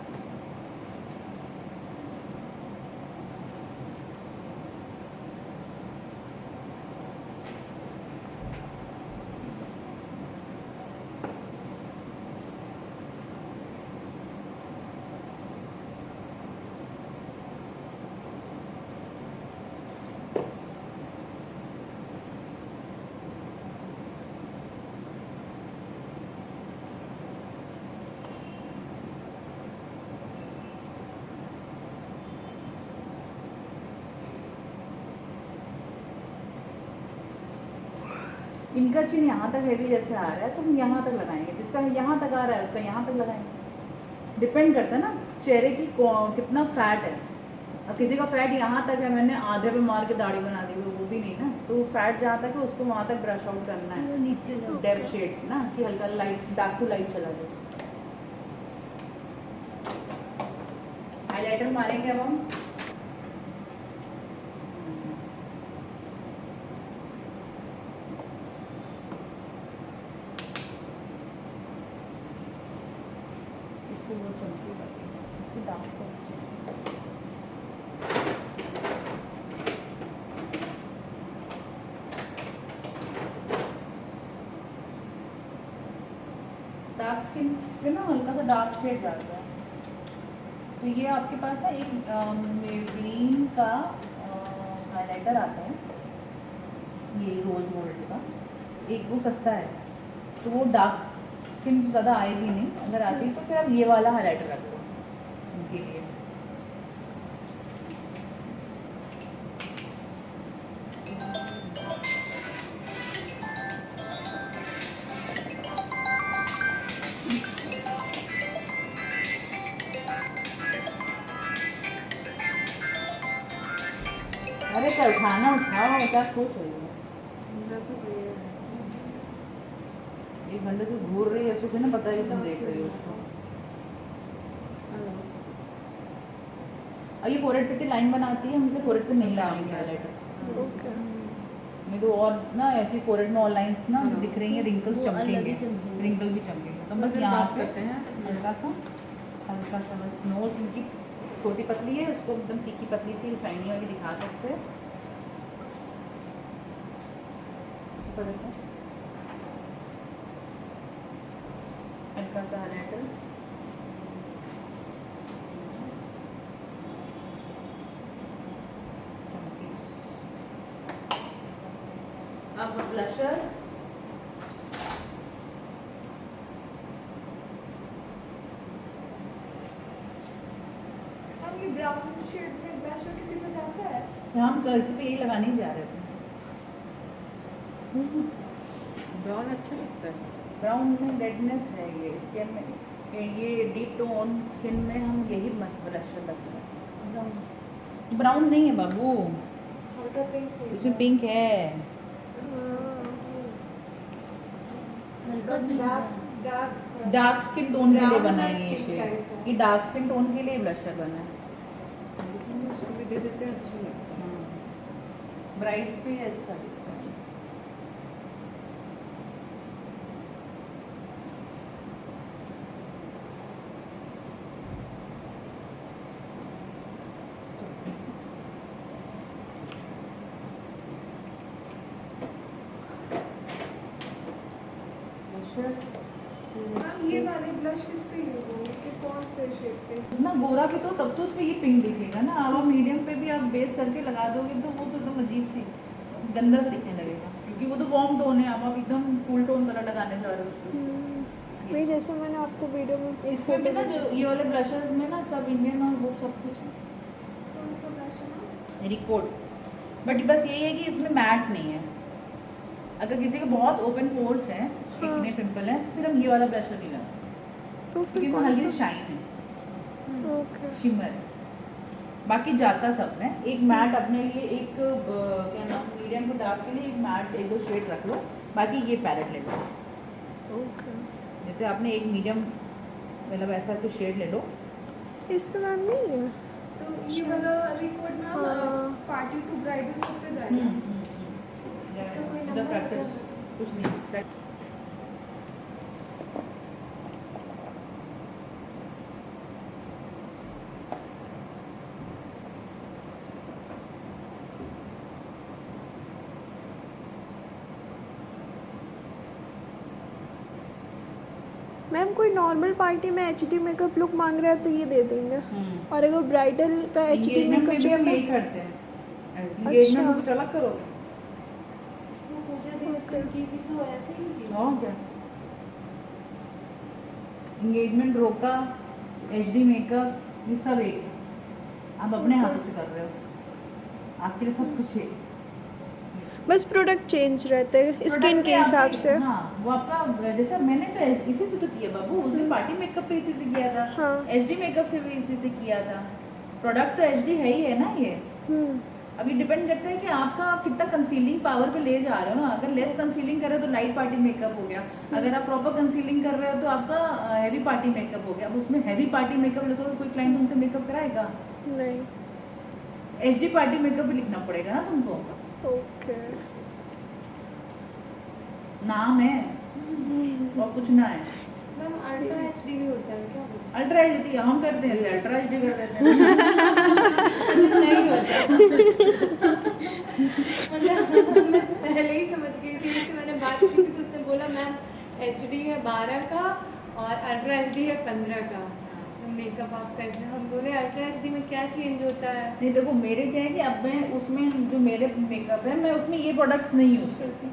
A: इनका चिन्ह यहाँ तक हैवी जैसे आ रहा है तो हम यहाँ तक लगाएंगे, जिसका यहाँ तक आ रहा है उसका यहाँ तक लगाएंगे। डिपेंड करता है ना चेहरे की कितना फैट है। अब किसी का फैट यहाँ तक है, मैंने आधे पे मार के दाढ़ी बना दी, वो भी नहीं ना, तो वो फैट जहाँ तक है उसको वहाँ तक ब्रश आउट करना है नीचे डेप्थ शेड ना, कि हल्का लाइट डार्क टू लाइट चला जाए। हाइलाइटर मारेंगे अब हम। इसको वो चमकी लगेगी, इसको डार्क कर डार्क स्किन पे ना हल्का सा डार्क शेड जाता है। तो ये आपके पास ना एक मेबलिन का हाइलाइटर आता है, ये रोज गोल्ड का, एक वो सस्ता है, तो वो डार्क स्किन ज़्यादा आएगी नहीं, अगर आती तो फिर आप ये वाला हाइलाइटर रख लो उनके लिए। अरे क्या उठाना उठाओ, क्या सोच रही हो? घंटे से घूर रही है उसको ना पता है कि तुम देख रही हो उसको। और ये फोरहेड पे इतनी लाइन बनाती है, मतलब फोरहेड पे नहीं लगाएंगे हाईलाइटर।
D: ओके।
A: नहीं तो और ना ऐसी फोरहेड में और लाइंस ना
B: हाँ।
A: दिख रही हैं, रिंकल्स
E: वो अलग ही
A: चमकेंगे,
E: चमकेंगे।
A: रिंकल भी चमकेंगे। तो बस
B: फिर
A: यहाँ
B: बात
A: पे
B: करते हैं।
A: हल्का सा बस नोज इनकी छोटी पतली है, उसको एकदम तीखी पतली सी शाइनी वाली दिखा सकते हैं। ऊपर देखो, हल्का सा हाईलाइटर, अब ब्लशर।
C: मैम ये ब्राउन शेड में ब्लशर किसी को चाहता है?
A: हम किसी पे यही लगाने ही जा रहे थे।
B: ब्राउन अच्छा लगता है।
A: ब्राउन में रेडनेस है, ये स्किन में, ये डीप टोन स्किन में हम यही ब्लशर लगता है। ब्राउन नहीं है बाबू,
C: हल्का पिंक शेड
A: इसमें पिंक है।
E: हल्का सा
C: डार्क
A: डार्क स्किन टोन के लिए
C: Brown
A: बना
C: और
A: है ये
C: pink
A: शेड,
C: type है।
A: ये डार्क स्किन टोन के लिए ब्लशर बना है।
B: उसको भी दे देते हैं, अच्छा लगता है।
A: ब्राइट्स पे ये अच्छा दिखता है।
C: मैम ये वाले ब्लश किस पे यूज होंगे, कि कौन से शेड पे?
A: ना गोरा भी तो तब तो उस पे ये पिंक दिखेगा ना। अब आप मीडियम पे भी आप बेस करके लगा दोगे तो वो तो एकदम अजीब सी गंदा सा दिखने लगेगा, क्योंकि वो तो वार्म टोन है। अब आप एकदम कूल टोन कलर लगाने जा रहे हो उसको।
D: वही जैसे मैंने आपको वीडियो में एक
A: इसमें भी
D: फोटो
A: ना जो ये वाले ब्लशर्स में ना सब इंडियन और वो सब कुछ है,
C: कौन सा ब्लश है मैम?
A: रिकॉर्ड। बट बस यही है कि इसमें मैट नहीं है। अगर किसी के बहुत ओपन पोर्स है, टिकने पिंपल है, तो फिर हम ये वाला ब्लशर नहीं लगाते,
D: तो
A: क्योंकि
D: फिर
A: वो
D: कौन
A: हल्की
D: सा?
A: शाइन है,
D: ओके।
A: शिमर है। बाकी जाता सब में एक मैट अपने लिए, एक क्या नाम, मीडियम को डार्क के लिए एक मैट, एक दो शेड रख लो। बाकी ये पैरेट ले लो,
D: ओके।
A: जैसे आपने एक मीडियम मतलब ऐसा कुछ शेड ले लो।
D: इस पे मैम नहीं है।
C: तो ये वाला रिकॉर्ड मैम
D: हाँ।
C: पार्टी टू ब्राइडल सब पे जाएगा। इसका कोई नंबर
A: प्रैक्टिस
C: होगा?
A: कुछ नहीं।
D: मैम कोई नॉर्मल पार्टी में एचडी मेकअप लुक मांग रहा है तो ये दे देंगे, और अगर ब्राइडल का एचडी
A: एंगेजमेंट में
D: मेकअप
A: भी हम यही
D: चाहिए
A: करते हैं। एंगेजमेंट में कुछ अलग करोगे
E: वो पूजा देव की भी तो ऐसे ही थी।
A: और क्या। एंगेजमेंट, रोका, एचडी मेकअप, ये सब एक है। आप अपने हाथों से कर रहे हो, आपके लिए सब कुछ है।
D: बस प्रोडक्ट चेंज रहते हैं स्किन
A: Product
D: के
A: में
D: हिसाब
A: आपकी-
D: से।
A: हाँ, वो आपका जैसे मैंने तो इसी से तो किया बाबू, उस दिन पार्टी मेकअप पे इसी से किया था।
D: हाँ।
A: एचडी मेकअप से भी इसी से किया था। प्रोडक्ट तो एचडी है ही है ना ये। अभी डिपेंड करता है कि आपका आप कितना कंसीलिंग पावर पे ले जा रहे हो ना। अगर लेस कंसीलिंग कर रहे हो तो लाइट पार्टी मेकअप हो गया, अगर आप प्रॉपर कंसीलिंग कर रहे हो तो आपका हैवी पार्टी मेकअप हो गया। अब उसमें हैवी पार्टी मेकअप लिखो तो कोई क्लाइंट तुमसे मेकअप कराएगा?
D: नहीं।
A: एचडी पार्टी मेकअप भी लिखना पड़ेगा ना तुमको,
D: ओके।
A: नाम है और कुछ ना है।
E: मैम अल्ट्रा एचडी भी होता है क्या कुछ?
A: अल्ट्रा एचडी हम करते हैं, अल्ट्रा एचडी कर देते हैं।
E: नहीं होता। मतलब मैं पहले ही समझ गई थी, उससे मैंने बात की थी तो उसने बोला मैम एचडी है 12 का और अल्ट्रा एचडी है 15 का। मेकअप आप करते हैं, हम बोले अल्ट्रा एचडी में क्या चेंज होता है?
A: नहीं देखो, मेरे क्या है कि अब मैं उसमें जो मेरे मेकअप है मैं उसमें ये प्रोडक्ट्स नहीं यूज़ करती।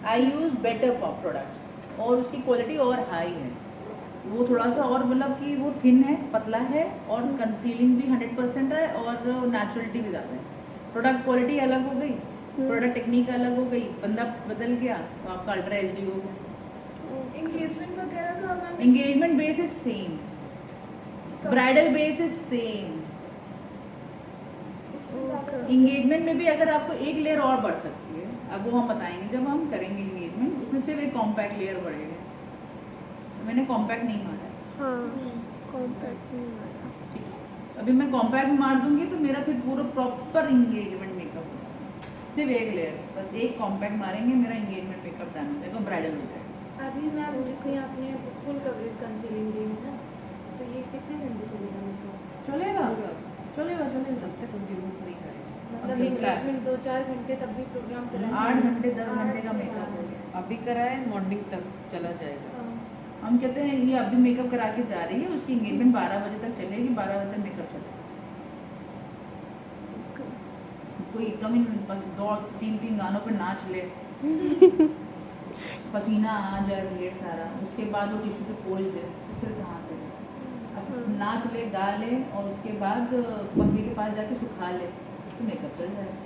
A: आई यूज़ बेटर प्रोडक्ट्स और उसकी क्वालिटी और हाई है। वो थोड़ा सा और मतलब कि वो थिन है, पतला है और कंसीलिंग भी 100% है और नेचुरलिटी भी ज़्यादा है। प्रोडक्ट क्वालिटी अलग हो गई, प्रोडक्ट टेक्निक अलग हो गई, बंदा बदल गया तो आपका अल्ट्रा एचडी हो गया।
C: एंगेजमेंट वगैरह का ma'am
A: engagement base is same, bridal base is same.
C: इससे ज़्यादा
A: इंगेजमेंट में भी अगर आपको एक लेयर और बढ़ सकती है, अब वो हम बताएंगे जब हम करेंगे इंगेजमेंट, उसमें सिर्फ एक कॉम्पैक्ट लेयर बढ़ेगा। मैंने कॉम्पैक्ट नहीं मारा है,
D: हाँ कॉम्पैक्ट नहीं आया।
A: ठीक है। अभी मैं कॉम्पैक्ट मार दूंगी तो मेरा फिर पूरा प्रॉपर इंगेजमेंट मेकअप होगा, सिर्फ एक लेयर, बस एक कॉम्पैक्ट मारेंगे मेरा इंगेजमेंट मेकअप डन हो जाएगा, ब्राइडल हो जाएगा।
E: अभी मैम जितनी आपने फुल कवरेज कंसीलिंग दी है ना, तो ये कितने घंटे चलेगा मेकअप?
A: चलेगा चलेगा चलेगा,
B: जब तक उनकी बुक नहीं करेंगे।
E: मतलब
A: चलता है।
E: एंगेजमेंट 2-4 घंटे तब भी प्रोग्राम करा
A: 8 घंटे 10 घंटे का मेकअप हो गया।
B: अभी कराए मॉर्निंग तक चला जाएगा।
A: हम कहते हैं ये अभी मेकअप करा के जा रही है, उसकी एंगेजमेंट 12 बजे तक चलेगी, 12 बजे तक मेकअप चलेगा। कोई एकदम ही बस 2-3 गानों पर नाच ले, पसीना आ जाए ढेर सारा, उसके बाद वो टिश्यू से पोंछ दे, तो फिर कहाँ चले। अब नाच ले गा ले और उसके बाद पंखे के पास जाके सुखा ले तो मेकअप चल जाएगा।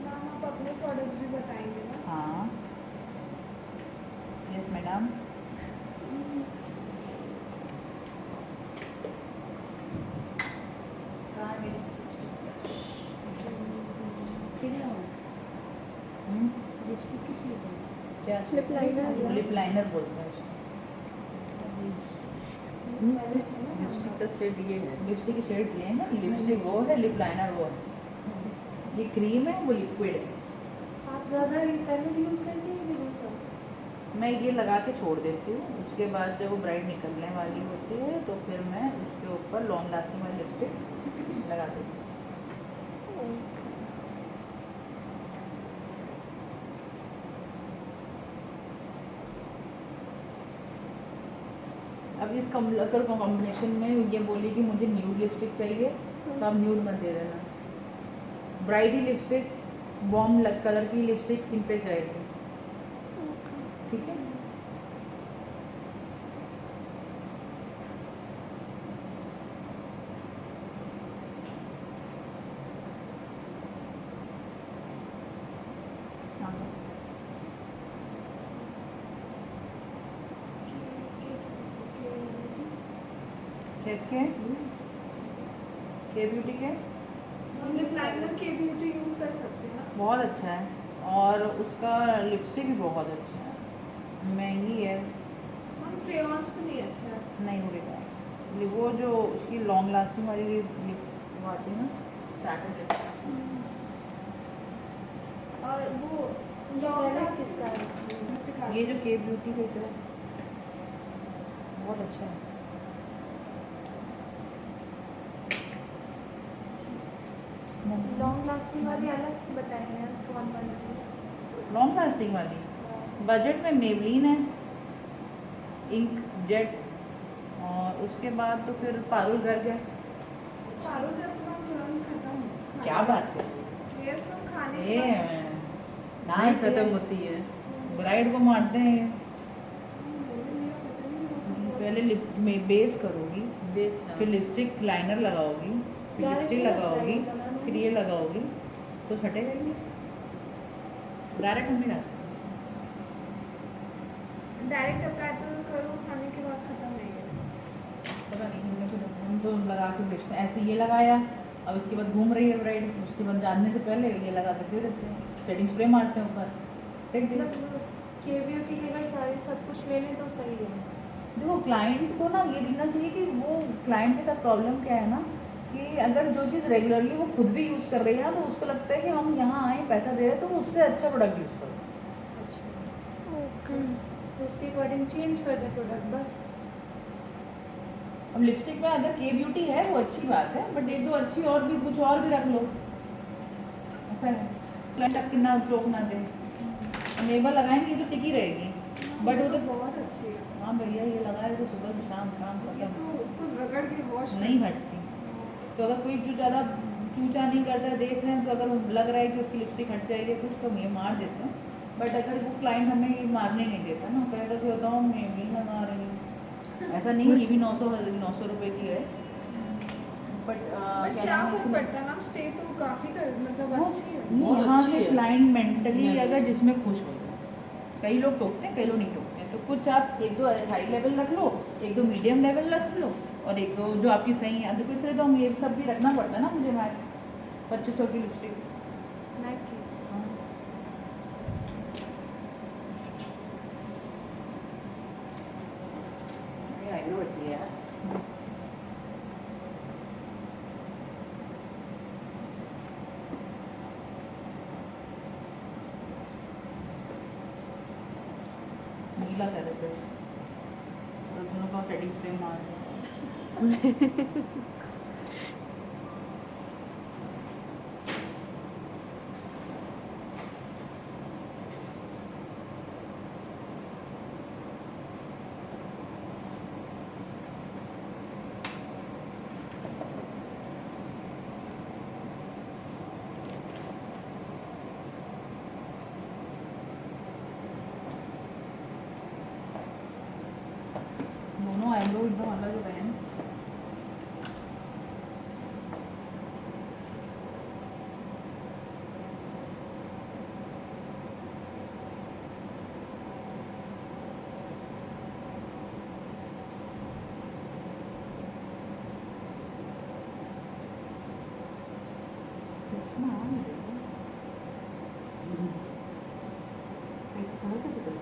C: मैम आप अपने प्रोडक्ट्स भी बताएंगे ना?
A: हाँ यस मैडम।
B: लिपस्टिक किसी है
A: क्या
D: लिप लाइनर
A: लिप लाइनर बोलते हैं उसको।
B: लिपस्टिक का सेट ये है।
A: लिपस्टिक के शेड्स ये हैं ना, लिपस्टिक वो है, लिप लाइनर वो है। ये क्रीम है, वो लिक्विड है।
E: आप ज़्यादा पहले यूज़ करते हैं कि दूसरा?
A: मैं ये लगा के छोड़ देती हूँ, उसके बाद जब वो ब्राइड निकलने वाली होती है तो फिर मैं उसके ऊपर लॉन्ग लास्टिंग वाली लिपस्टिक लगा देती हूँ। अब इस कलर कॉम्बिनेशन में ये बोली कि मुझे न्यूड लिपस्टिक चाहिए तो आप न्यूड मत दे देना, ब्राइडी लिपस्टिक वार्म कलर की लिपस्टिक इन पे जाएगी, ठीक है। हाँ। किसके के ब्यूटी के
C: हम लिप लाइनर के ब्यूटी यूज़ कर सकते हैं ना?
A: बहुत अच्छा है और उसका लिपस्टिक भी बहुत अच्छा है, महंगी है,
C: हम क्रेयॉन्स तो नहीं अच्छा है।
A: नहीं मिलेगा। वो जो उसकी लॉन्ग लास्टिंग वाली लिप वो आती है ना, सैटिन लिपस्टिक,
C: और वो
E: गैलेक्सी का
A: ये जो के ब्यूटी का है बहुत अच्छा है।
E: लॉन्ग लास्टिंग वाली अलग से बताएंगे आप कौन सी?
A: लॉन्ग लास्टिंग वाली बजट में मेवलिन है, इंक जेट, और उसके बाद तो फिर पारुल गर्ग है।
C: चारों तरफ तो हम तुरंत खत्म।
A: क्या बात है,
C: लेयर्स हम खाने
A: ये
C: के बाद-
B: नहीं खत्म होती है।
A: ब्राइड को मारते हैं।
C: पता नहीं
A: पहले लिप में बेस करोगी,
B: बेस
A: फिर लिपस्टिक लाइनर लगाओगी, फिर लिपस्टिक लगाओगी, फिर ये लगाओगी तो छटेगा ही नहीं। डायरेक्ट हम नहीं डालते।
C: डायरेक्ट अप्लाई तो करो, खाने के बाद खत्म नहीं है।
A: पता नहीं हम तो लगा के बेचते हैं, ऐसे ये लगाया, अब इसके बाद घूम रही है ब्राइड, उसके बाद जानने से पहले ये लगा के दे देते हैं, सेटिंग स्प्रे मारते हैं ऊपर, टेक दिया।
E: मतलब के ब्यूटी के अगर सारे सब कुछ ले लें तो सही है।
A: देखो क्लाइंट को ना ये दिखना चाहिए कि वो क्लाइंट के साथ प्रॉब्लम क्या है ना, कि अगर जो चीज़ रेगुलरली वो खुद भी यूज़ कर रही है ना, तो उसको लगता है कि हम यहाँ आए पैसा दे रहे हैं तो वो उससे अच्छा प्रोडक्ट यूज़ करो।
E: अच्छा,
D: ओके
E: तो उसके अकॉर्डिंग चेंज कर दे प्रोडक्ट बस।
A: अब लिपस्टिक में अगर के ब्यूटी है वो अच्छी बात है, बट एक दो अच्छी और भी कुछ और भी रख लो, ऐसा है क्लाइंट आपकी ना टोक ना दे। हम एक बार लगाएंगे तो टिकी रहेगी, बट वो तो
C: बहुत अच्छी है।
A: हाँ भैया ये लगा रहे तो सुबह से शाम
C: ये
A: खत्म,
C: तो उसको रगड़ के वॉश
A: नहीं हटती। तो अगर कोई जो ज़्यादा चूचा नहीं करता है, देख रहे हैं, तो अगर लग रहा है कि उसकी लिपस्टिक हट जाएगी कुछ तो हम ये मार देते हैं, बट अगर वो क्लाइंट हमें ये मारने नहीं देता ना, कहेगा कि बताओ मैं भी लगा रही हूँ, ऐसा नहीं, ये भी 900 रुपये की है, बट
C: क्या
A: नाम है
C: फर्क
A: इसमें?
C: पड़ता है मैम? स्टे तो काफ़ी कर मतलब
A: वो
C: अच्छी है।
B: बहुत
A: यहाँ
B: अच्छी
A: से
B: है।
A: क्लाइंट मेंटली
B: नहीं।
A: अगर जिसमें खुश हो जाए, कई लोग टोकते हैं, कई लोग नहीं टोकते हैं, तो कुछ आप एक दो हाई लेवल रख लो, एक दो मीडियम लेवल रख लो, और एक दो जो आपकी सही है। देखो इसलिए तो हम ये सब भी रखना पड़ता है ना मुझे, हमारे 2500 की लिपस्टिक
E: मैक की
A: ये आई नो बची है यार। नीला कलर पे तो दोनों का सेटिंग स्प्रे मार दो। दोनों आईब्रो एकदम अलग हो गए हैं। देखना है मेरे को। ऐसे कहाँ कैसे करें?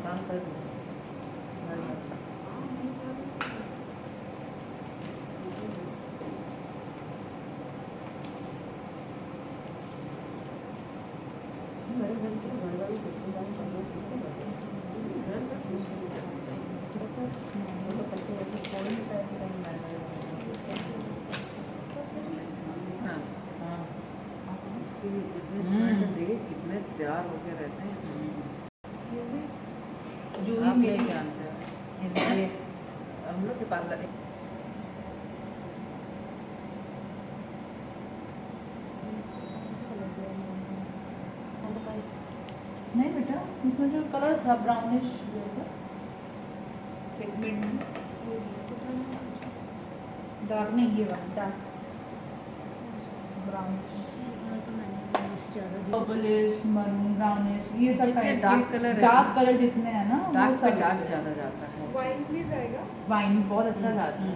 A: काम कर दो। मेरे घर के घर वाली कितनी बार कर लो घर का तो पैसे वैसे कोई नहीं पैसे
B: हाँ
A: हाँ
B: उसके लिए कितने स्मार्ट देख कितने तैयार होके रहते हैं।
A: जूही
B: आप नहीं
A: मेरी
B: जानते हो इनके हम लोग के पार्लर
A: नहीं बेटा इसमें जो कलर था ब्राउनिश जैसा सेगमेंट में डार्क नहीं ये वाला dark brownish purplish maroon brownish ये सब
B: जितने
A: टाइप
B: dark color है
A: डार्क कलर जितने हैं ना वो
B: डार्क पे
A: सब
B: डार्क ज़्यादा जाता है।
C: वाइन भी जाएगा।
A: वाइन बहुत अच्छा जाता है।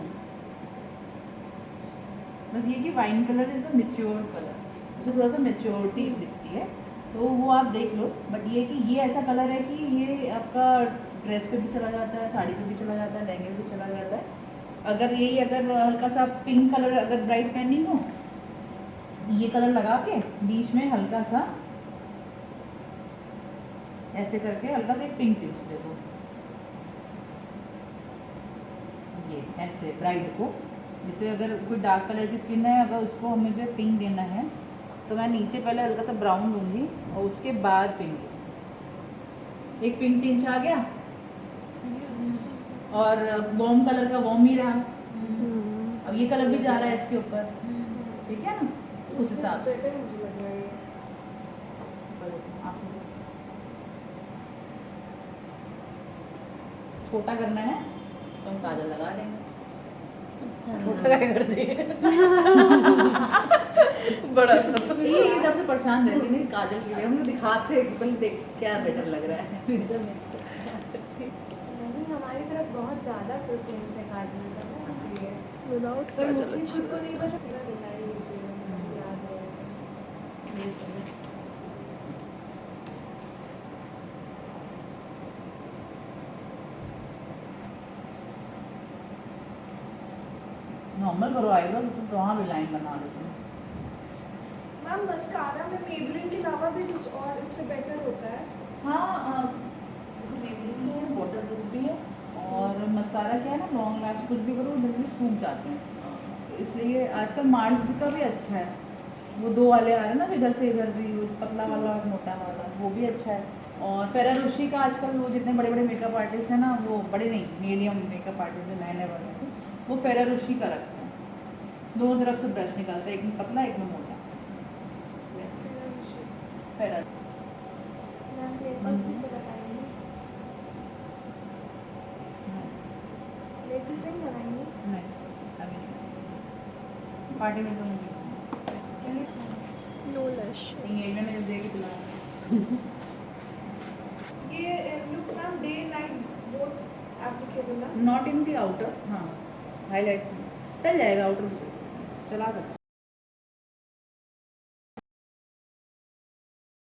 A: बस ये कि wine colour is a mature colour, उसे थोड़ा सा मेच्योरिटी दिखती है तो वो आप देख लो। बट ये कि ये ऐसा कलर है कि ये आपका ड्रेस पे भी चला जाता है, साड़ी पे भी चला जाता है, लहंगे पे भी चला जाता है। अगर यही अगर हल्का सा पिंक कलर अगर ब्राइट पहननी हो, ये कलर लगा के बीच में हल्का सा ऐसे करके हल्का सा एक पिंक टिच दे दो, ये ऐसे ब्राइट को। जैसे अगर कोई डार्क कलर की स्किन है, अगर उसको हमें जो पिंक देना है तो मैं नीचे पहले हल्का सा ब्राउन लूँगी और उसके बाद पिंक। एक पिंक टिंच आ गया और वॉर्म कलर का वॉर्म ही रहा। अब ये कलर भी जा रहा है इसके ऊपर, ठीक है ना, उस हिसाब से।
C: बेटर मुझे लग रहा है ये।
A: आप छोटा करना है तो हम काजल लगा देंगे। छोटा क्या करते हैं बड़ा तो ये हिसाब से परेशान रहती नहीं काजल के लिए, हम लोग दिखाते हैं कि देख क्या बेटर लग रहा है।
E: नहीं हमारी तरफ बहुत ज़्यादा प्रेफरेंस है काजल का ना, इसलिए
D: विदाउट
E: पर
D: काजल
E: मुझे
D: अच्छा
E: खुद को नहीं पसंद पूरा दिलाई मुझे याद है।
A: नॉर्मल करो आईब्रो तो वहाँ भी लाइन बना लेते हैं।
C: मैम मस्कारा में मेबलिन के अलावा भी कुछ और इससे बेटर होता है?
A: हाँ मेबलिन भी है, वाटर प्रूफ भी है, और मस्कारा क्या है ना, लॉन्ग लैश कुछ भी करो जल्दी सूख जाते हैं। तो इसलिए आजकल मार्स का भी अच्छा है, वो दो वाले आ रहे हैं ना, इधर से इधर भी, वो पतला वाला और मोटा वाला, वो भी अच्छा है। और फेरारोशी का आजकल वो जितने बड़े बड़े मेकअप आर्टिस्ट हैं ना, वो बड़े नहीं, मीडियम मेकअप आर्टिस्ट जो नए नए बने थे, वो फेरारोशी का रखते हैं। दोनों तरफ से ब्रश निकलता है, एक में पतला एक में मोटा। फेरा
D: मैम लेसेस भी तो लगाएंगी, लेसेस नहीं लगाएंगी।
A: नहीं, अभी नहीं, पार्टी में तो नहीं,
D: नो लश।
A: एंगेजमेंट में जब देगी तो
C: ये look ma'am day night both applicable है।
A: Not in the outer. हाँ, हाईलाइट चल जाएगा, आउटर चला सकते